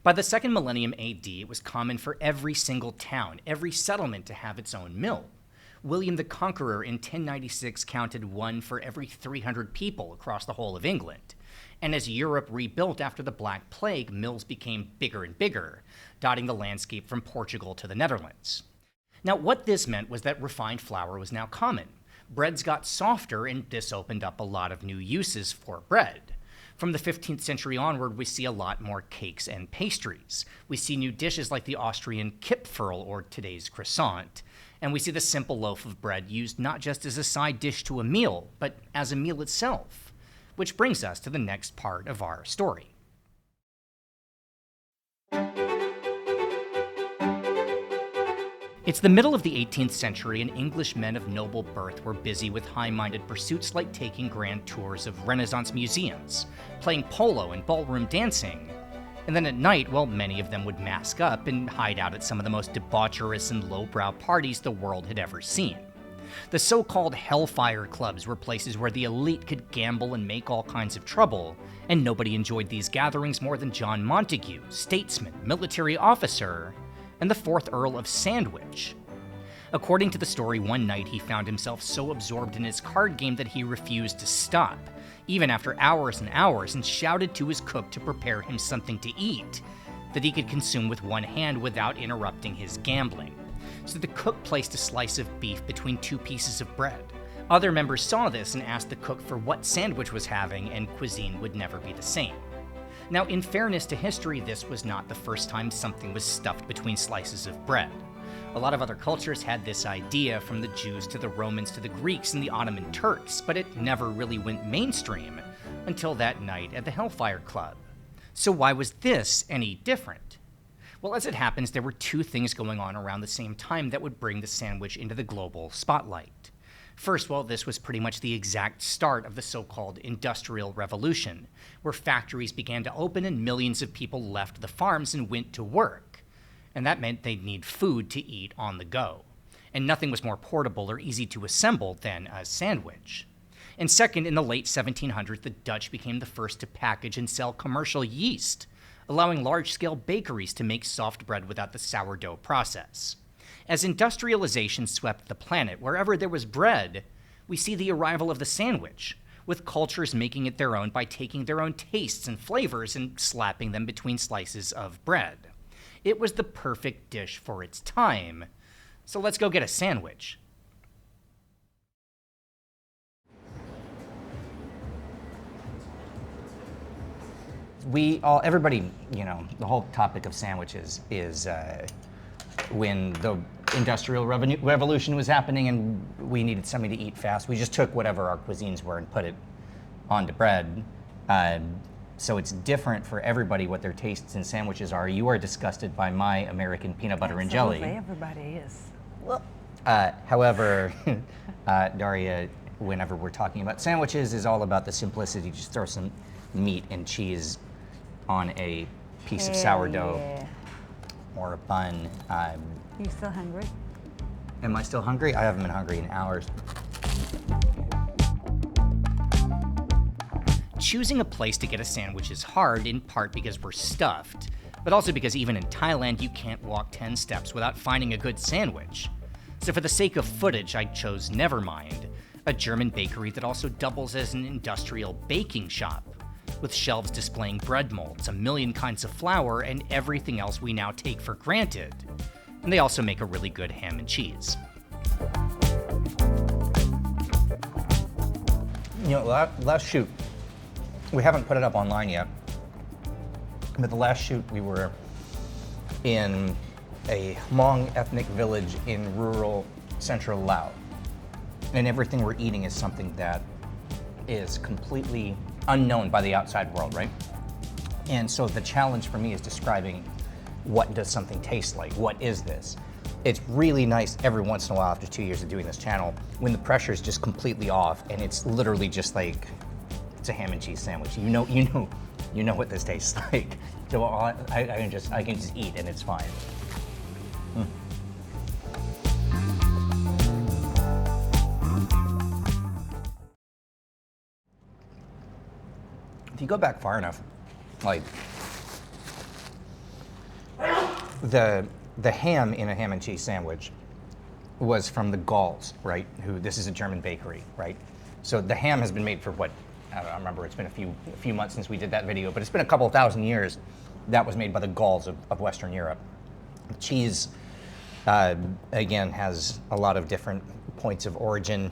By the 2nd millennium AD, it was common for every single town, every settlement to have its own mill. William the Conqueror in 1096 counted one for every 300 people across the whole of England. And as Europe rebuilt after the Black Plague, mills became bigger and bigger, dotting the landscape from Portugal to the Netherlands. Now, what this meant was that refined flour was now common. Breads got softer, and this opened up a lot of new uses for bread. From the 15th century onward, we see a lot more cakes and pastries. We see new dishes like the Austrian Kipferl, or today's croissant, And we see the simple loaf of bread used not just as a side dish to a meal, but as a meal itself. Which brings us to the next part of our story. It's the middle of the 18th century, and English men of noble birth were busy with high-minded pursuits like taking grand tours of Renaissance museums, playing polo and ballroom dancing. And then at night, well, many of them would mask up and hide out at some of the most debaucherous and lowbrow parties the world had ever seen. The so-called Hellfire Clubs were places where the elite could gamble and make all kinds of trouble, and nobody enjoyed these gatherings more than John Montagu, statesman, military officer, and the 4th Earl of Sandwich. According to the story, one night he found himself so absorbed in his card game that he refused to stop, even after hours and hours, and shouted to his cook to prepare him something to eat that he could consume with one hand without interrupting his gambling. So the cook placed a slice of beef between 2 pieces of bread. Other members saw this and asked the cook for what Sandwich was having, and cuisine would never be the same. Now, in fairness to history, this was not the first time something was stuffed between slices of bread. A lot of other cultures had this idea, from the Jews to the Romans to the Greeks and the Ottoman Turks, but it never really went mainstream until that night at the Hellfire Club. So why was this any different? Well, as it happens, there were 2 things going on around the same time that would bring the sandwich into the global spotlight. First, well, this was pretty much the exact start of the so-called Industrial Revolution, where factories began to open and millions of people left the farms and went to work. And that meant they'd need food to eat on the go. And nothing was more portable or easy to assemble than a sandwich. And second, in the late 1700s, the Dutch became the first to package and sell commercial yeast, allowing large-scale bakeries to make soft bread without the sourdough process. As industrialization swept the planet, wherever there was bread, we see the arrival of the sandwich, with cultures making it their own by taking their own tastes and flavors and slapping them between slices of bread. It was the perfect dish for its time, so let's go get a sandwich. Everybody, the whole topic of sandwiches is when the Industrial Revolution was happening and we needed something to eat fast, we just took whatever our cuisines were and put it onto bread. So it's different for everybody what their tastes in sandwiches are. You are disgusted by my American peanut butter and jelly. Everybody is. However, Daria, whenever we're talking about sandwiches, is all about the simplicity. Just throw some meat and cheese on a piece of sourdough or a bun. You still hungry? Am I still hungry? I haven't been hungry in hours. Choosing a place to get a sandwich is hard, in part because we're stuffed, but also because even in Thailand, you can't walk 10 steps without finding a good sandwich. So for the sake of footage, I chose Nevermind, a German bakery that also doubles as an industrial baking shop, with shelves displaying bread molds, a million kinds of flour, and everything else we now take for granted. And they also make a really good ham and cheese. Last shoot, we haven't put it up online yet, but the last shoot we were in a Hmong ethnic village in rural central Laos. And everything we're eating is something that is completely unknown by the outside world, right? And so the challenge for me is describing what does something taste like? What is this? It's really nice every once in a while after 2 years of doing this channel when the pressure is just completely off and it's literally just like, it's a ham and cheese sandwich. You know what this tastes like. So I can just eat and it's fine. If you go back far enough, like the ham in a ham and cheese sandwich was from the Gauls, right? This is a German bakery, right? So the ham has been made for what? I don't remember. It's been a few months since we did that video, but it's been a couple thousand years. That was made by the Gauls of Western Europe. Cheese, again, has a lot of different points of origin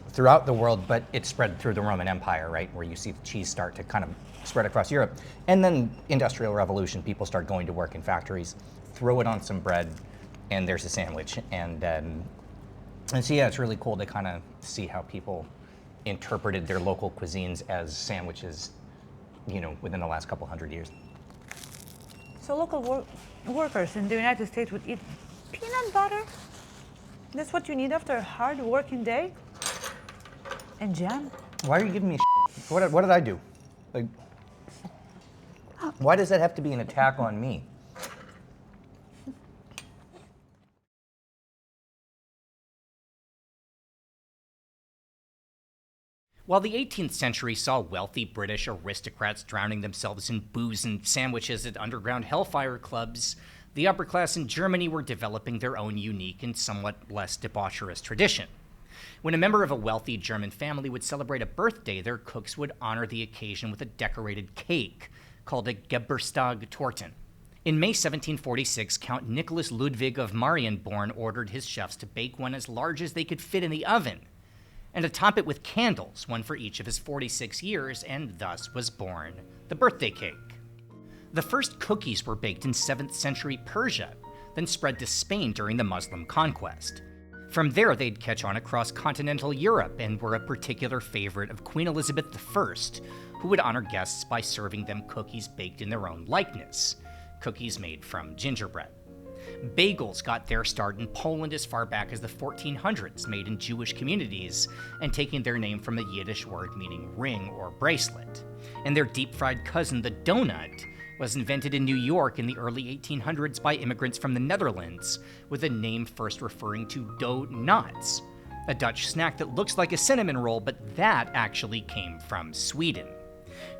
throughout the world, but it spread through the Roman Empire, right? Where you see the cheese start to kind of spread across Europe. And then Industrial Revolution, people start going to work in factories, throw it on some bread, and there's a sandwich. And And so yeah, it's really cool to kind of see how people interpreted their local cuisines as sandwiches, you know, within the last couple hundred years. So local workers in the United States would eat peanut butter? That's what you need after a hard working day? And jam? Why are you giving me shit? What did I do? Like, why does that have to be an attack on me? While the 18th century saw wealthy British aristocrats drowning themselves in booze and sandwiches at underground hellfire clubs, the upper class in Germany were developing their own unique and somewhat less debaucherous tradition. When a member of a wealthy German family would celebrate a birthday, their cooks would honor the occasion with a decorated cake called a Geburtstag-Torten. In May 1746, Count Nicholas Ludwig of Marienborn ordered his chefs to bake one as large as they could fit in the oven, and to top it with candles, one for each of his 46 years, and thus was born the birthday cake. The first cookies were baked in 7th century Persia, then spread to Spain during the Muslim conquest. From there, they'd catch on across continental Europe and were a particular favorite of Queen Elizabeth I, who would honor guests by serving them cookies baked in their own likeness, cookies made from gingerbread. Bagels got their start in Poland as far back as the 1400s, made in Jewish communities, and taking their name from a Yiddish word meaning ring or bracelet. And their deep-fried cousin, the donut, was invented in New York in the early 1800s by immigrants from the Netherlands, with a name first referring to donuts, a Dutch snack that looks like a cinnamon roll, but that actually came from Sweden.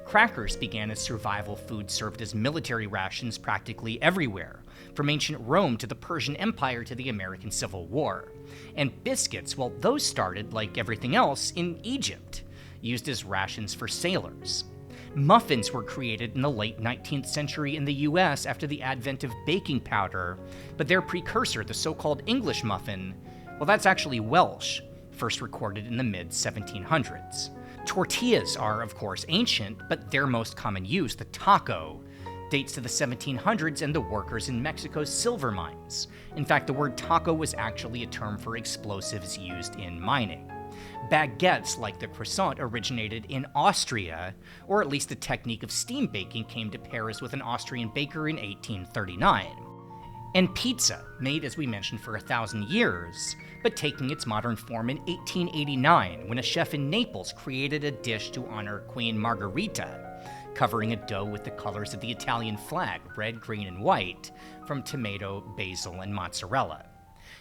Crackers began as survival food served as military rations practically everywhere, from ancient Rome to the Persian Empire to the American Civil War. And biscuits, well, those started, like everything else, in Egypt, used as rations for sailors. Muffins were created in the late 19th century in the US after the advent of baking powder, but their precursor, the so-called English muffin, well, that's actually Welsh, first recorded in the mid-1700s. Tortillas are, of course, ancient, but their most common use, the taco, dates to the 1700s and the workers in Mexico's silver mines. In fact, the word taco was actually a term for explosives used in mining. Baguettes, like the croissant, originated in Austria, or at least the technique of steam baking came to Paris with an Austrian baker in 1839. And pizza, made as we mentioned for 1,000 years, but taking its modern form in 1889 when a chef in Naples created a dish to honor Queen Margherita, covering a dough with the colors of the Italian flag, red, green, and white, from tomato, basil, and mozzarella.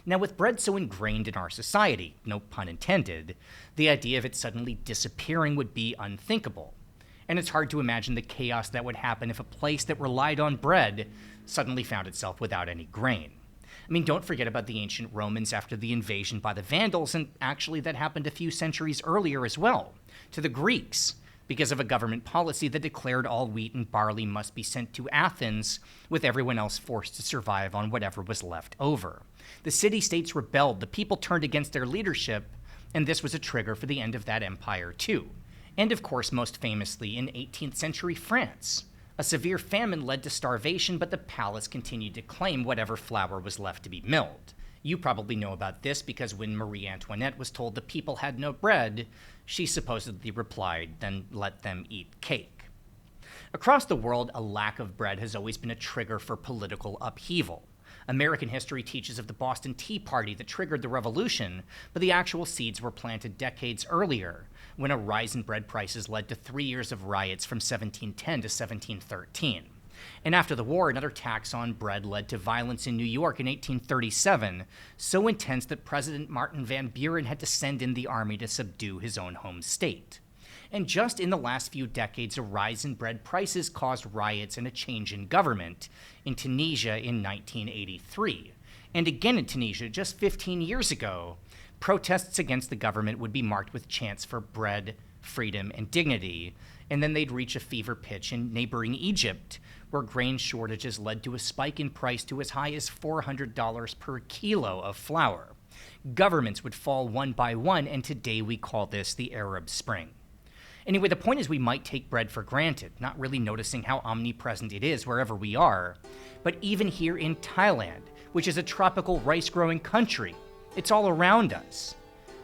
Now, with bread so ingrained in our society, no pun intended, the idea of it suddenly disappearing would be unthinkable. And it's hard to imagine the chaos that would happen if a place that relied on bread suddenly found itself without any grain. I mean, don't forget about the ancient Romans after the invasion by the Vandals, and actually that happened a few centuries earlier as well, to the Greeks, because of a government policy that declared all wheat and barley must be sent to Athens, with everyone else forced to survive on whatever was left over. The city-states rebelled, the people turned against their leadership, and this was a trigger for the end of that empire too. And of course, most famously, in 18th century France. A severe famine led to starvation, but the palace continued to claim whatever flour was left to be milled. You probably know about this because when Marie Antoinette was told the people had no bread, she supposedly replied, "Then let them eat cake." Across the world, a lack of bread has always been a trigger for political upheaval. American history teaches of the Boston Tea Party that triggered the revolution, but the actual seeds were planted decades earlier, when a rise in bread prices led to 3 years of riots from 1710 to 1713. And after the war, another tax on bread led to violence in New York in 1837, so intense that President Martin Van Buren had to send in the army to subdue his own home state. And just in the last few decades, a rise in bread prices caused riots and a change in government in Tunisia in 1983. And again in Tunisia, just 15 years ago, protests against the government would be marked with chants for bread, freedom, and dignity, and then they'd reach a fever pitch in neighboring Egypt, where grain shortages led to a spike in price to as high as $400 per kilo of flour. Governments would fall one by one, and today we call this the Arab Spring. Anyway, the point is we might take bread for granted, not really noticing how omnipresent it is wherever we are. But even here in Thailand, which is a tropical rice-growing country, It's all around us.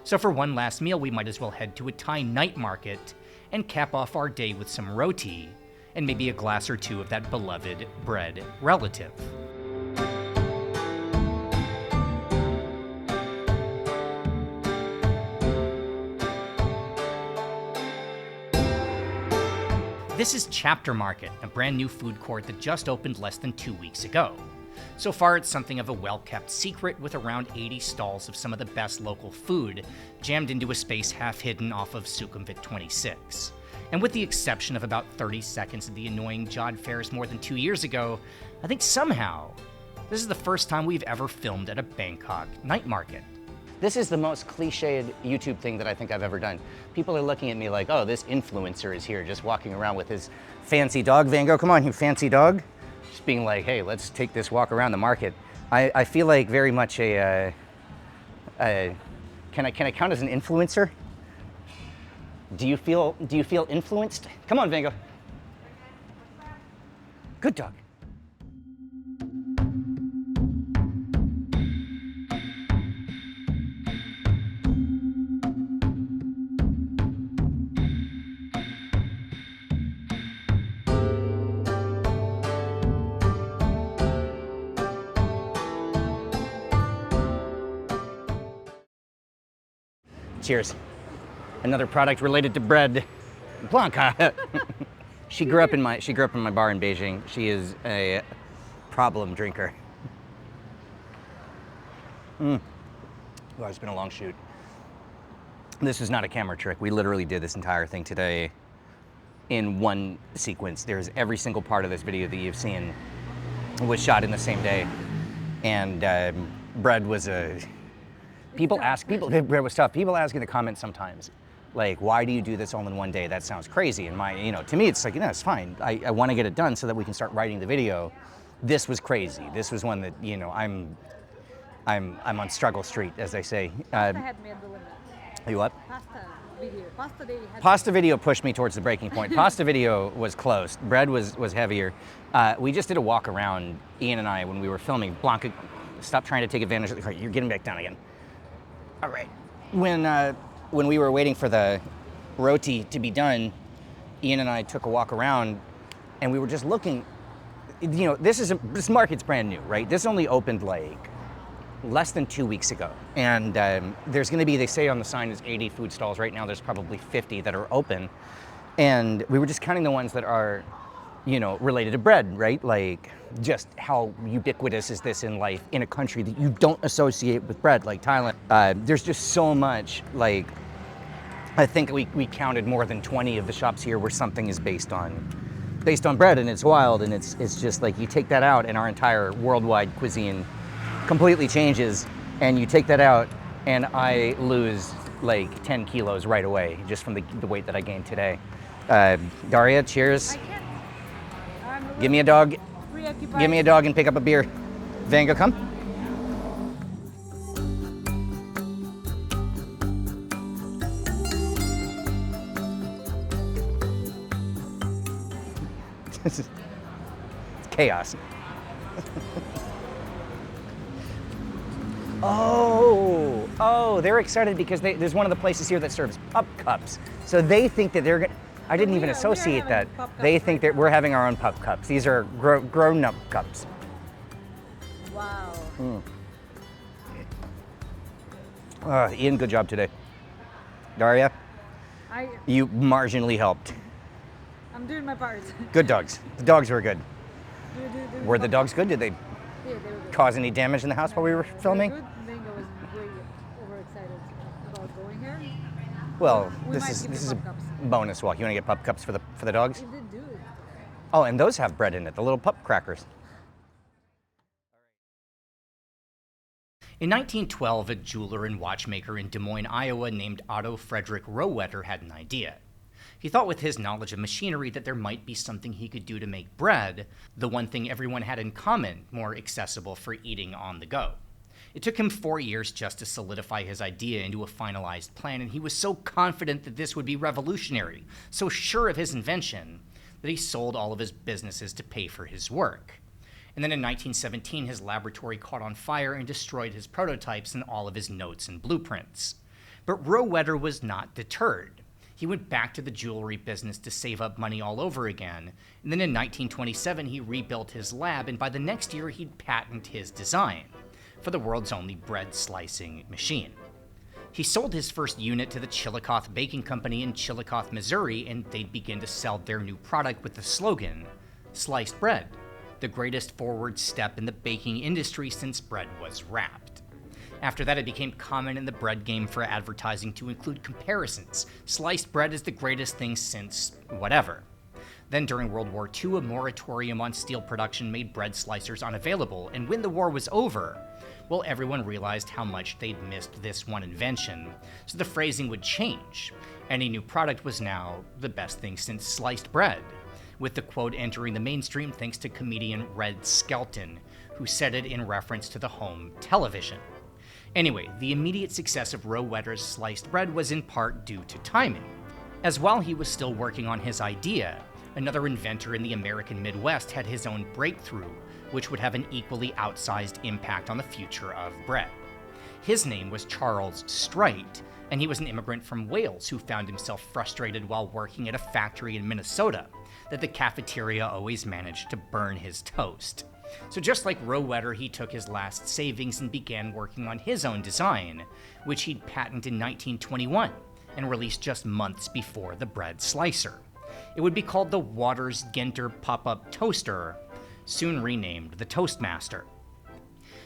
So for one last meal, we might as well head to a Thai night market and cap off our day with some roti and maybe a glass or two of that beloved bread relative. This is Chapter Market, a brand new food court that just opened less than 2 weeks ago. So far, it's something of a well-kept secret with around 80 stalls of some of the best local food jammed into a space half hidden off of Sukhumvit 26. And with the exception of about 30 seconds of the annoying Jod Fairs more than 2 years ago, I think somehow this is the first time we've ever filmed at a Bangkok night market. This is the most cliched YouTube thing that I think I've ever done. People are looking at me like, oh, this influencer is here just walking around with his fancy dog. Van Gogh, come on, you fancy dog. Just being like, hey, let's take this walk around the market. I feel like very much can I count as an influencer? Do you feel influenced? Come on, Van Gogh. Good dog. Cheers. Another product related to bread. Blanca. She grew up in my bar in Beijing. She is a problem drinker. Oh, it's been a long shoot. This is not a camera trick. We literally did this entire thing today in one sequence. There's every single part of this video that you've seen was shot in the same day. And bread was bread was tough. People ask in the comments sometimes, like, why do you do this all in one day? That sounds crazy. And to me, it's like, it's fine. I want to get it done so that we can start writing the video. This was crazy. This was one that, I'm on struggle street, as they say. Pasta had made the limit. You what? Pasta video pushed me towards the breaking point. Pasta video was close. Bread was heavier. We just did a walk around, Ian and I, when we were filming. Blanca, stop trying to take advantage of the car. You're getting back down again. All right. When we were waiting for the roti to be done, Ian and I took a walk around, and we were just looking. This market's brand new, right? This only opened like less than 2 weeks ago, and there's going to be, they say on the sign, there's 80 food stalls. Right now, there's probably 50 that are open, and we were just counting the ones that are, related to bread, right? Like, just how ubiquitous is this in life in a country that you don't associate with bread, like Thailand. There's just so much, like, I think we counted more than 20 of the shops here where something is based on bread, and it's wild, and it's just like, you take that out and our entire worldwide cuisine completely changes, and you take that out and I lose like 10 kilos right away just from the weight that I gained today. Daria, cheers. Give me a dog. Give me a dog and pick up a beer. Van Gogh, come. It's chaos. Oh, they're excited because there's one of the places here that serves pup cups. So they think that they're going to, I didn't even associate that. They think that we're having our own pup cups. These are grown-up cups. Wow. Ian, good job today. Daria, you marginally helped. I'm doing my part. Good dogs. The dogs were good. Were the dogs good? Did they Yeah, they were good. cause any damage in the house while we were filming? Good. Venga was way overexcited about going here. Well, We this might is give this you is a pup cups. bonus walk. You want to get pup cups for the dogs? They did do it. Oh, and those have bread in it, the little pup crackers. In 1912, a jeweler and watchmaker in Des Moines, Iowa, named Otto Frederick Rohwetter had an idea. He thought with his knowledge of machinery that there might be something he could do to make bread, the one thing everyone had in common, more accessible for eating on the go. It took him 4 years just to solidify his idea into a finalized plan, and he was so confident that this would be revolutionary, so sure of his invention, that he sold all of his businesses to pay for his work. And then in 1917, his laboratory caught on fire and destroyed his prototypes and all of his notes and blueprints. But Rohwedder was not deterred. He went back to the jewelry business to save up money all over again, and then in 1927 he rebuilt his lab, and by the next year he'd patent his design for the world's only bread slicing machine. He sold his first unit to the Chillicothe Baking Company in Chillicothe, Missouri, and they'd begin to sell their new product with the slogan, "Sliced bread, the greatest forward step in the baking industry since bread was wrapped." After that, it became common in the bread game for advertising to include comparisons. Sliced bread is the greatest thing since whatever. Then during World War II, a moratorium on steel production made bread slicers unavailable, and when the war was over, well, everyone realized how much they'd missed this one invention, so the phrasing would change. Any new product was now the best thing since sliced bread, with the quote entering the mainstream thanks to comedian Red Skelton, who said it in reference to the home television. Anyway, the immediate success of Rohwedder's sliced bread was in part due to timing, as while he was still working on his idea, another inventor in the American Midwest had his own breakthrough, which would have an equally outsized impact on the future of bread. His name was Charles Strite, and he was an immigrant from Wales who found himself frustrated while working at a factory in Minnesota that the cafeteria always managed to burn his toast. So just like Rohwedder, he took his last savings and began working on his own design, which he'd patented in 1921 and released just months before the bread slicer. It would be called the Waters Genter Pop-Up Toaster, soon renamed the Toastmaster.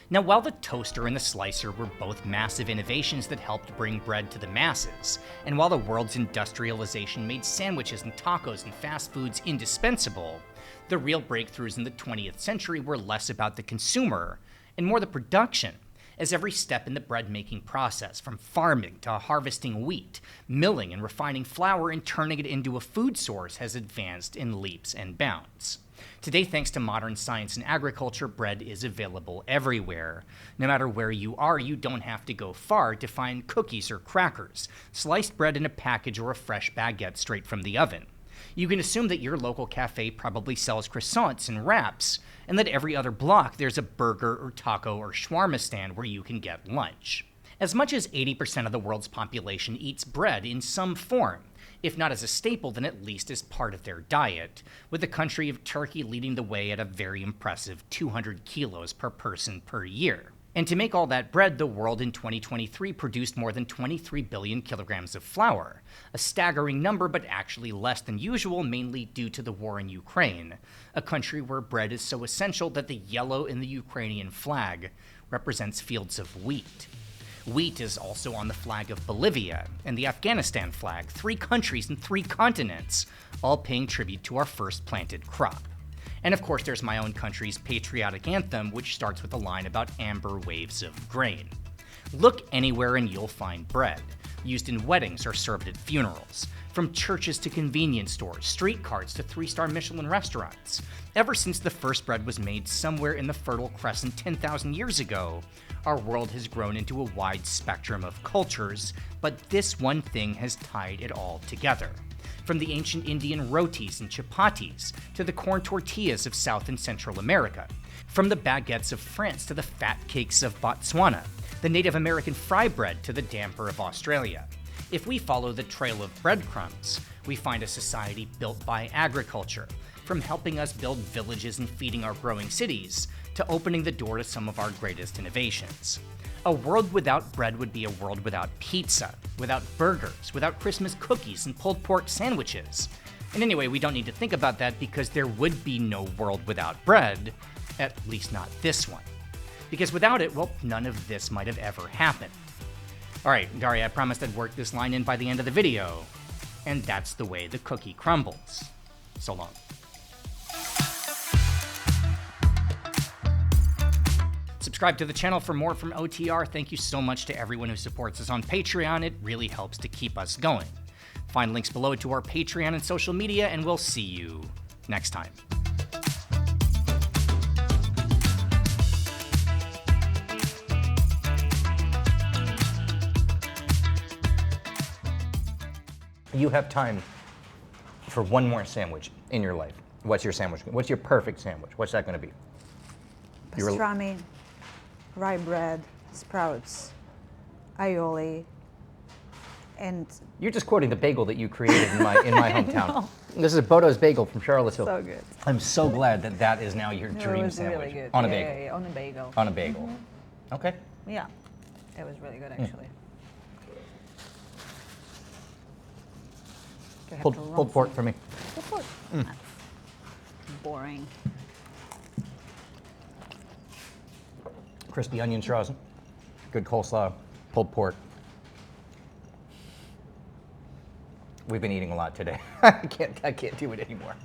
Now, while the toaster and the slicer were both massive innovations that helped bring bread to the masses, and while the world's industrialization made sandwiches and tacos and fast foods indispensable, the real breakthroughs in the 20th century were less about the consumer and more the production, as every step in the bread-making process, from farming to harvesting wheat, milling and refining flour, and turning it into a food source, has advanced in leaps and bounds. Today, thanks to modern science and agriculture, bread is available everywhere. No matter where you are, you don't have to go far to find cookies or crackers, sliced bread in a package, or a fresh baguette straight from the oven. You can assume that your local cafe probably sells croissants and wraps, and that every other block there's a burger or taco or shawarma stand where you can get lunch. As much as 80% of the world's population eats bread in some form, if not as a staple, then at least as part of their diet, with the country of Turkey leading the way at a very impressive 200 kilos per person per year. And to make all that bread, the world in 2023 produced more than 23 billion kilograms of flour, a staggering number, but actually less than usual, mainly due to the war in Ukraine, a country where bread is so essential that the yellow in the Ukrainian flag represents fields of wheat. Wheat is also on the flag of Bolivia and the Afghanistan flag, 3 countries and 3 continents, all paying tribute to our first planted crop. And of course, there's my own country's patriotic anthem, which starts with a line about amber waves of grain. Look anywhere and you'll find bread, used in weddings or served at funerals, from churches to convenience stores, street carts to 3-star Michelin restaurants. Ever since the first bread was made somewhere in the Fertile Crescent 10,000 years ago, our world has grown into a wide spectrum of cultures, but this one thing has tied it all together. From the ancient Indian rotis and chapatis to the corn tortillas of South and Central America, from the baguettes of France to the fat cakes of Botswana, the Native American fry bread to the damper of Australia. If we follow the trail of breadcrumbs, we find a society built by agriculture, from helping us build villages and feeding our growing cities, to opening the door to some of our greatest innovations. A world without bread would be a world without pizza, without burgers, without Christmas cookies and pulled pork sandwiches. And anyway, we don't need to think about that because there would be no world without bread, at least not this one. Because without it, well, none of this might have ever happened. All right, Daria, I promised I'd work this line in by the end of the video, and that's the way the cookie crumbles. So long. Subscribe to the channel for more from OTR. Thank you so much to everyone who supports us on Patreon. It really helps to keep us going. Find links below to our Patreon and social media, and we'll see you next time. You have time for one more sandwich in your life. What's your sandwich? What's your perfect sandwich? What's that going to be? pastrami, rye bread, sprouts, aioli, and You're just quoting the bagel that you created in my hometown. This is a Bodo's bagel from Charlottesville. so good. I'm so glad that that is now your It dream was sandwich. really good. On a Yeah, bagel. yeah, yeah, on a bagel. On a bagel. Okay. Yeah, it was really good actually. Do I have to Pulled run pork some- for me. Pulled pork. That's boring. Crispy onion straws. Good coleslaw. Pulled pork. We've been eating a lot today. I can't do it anymore.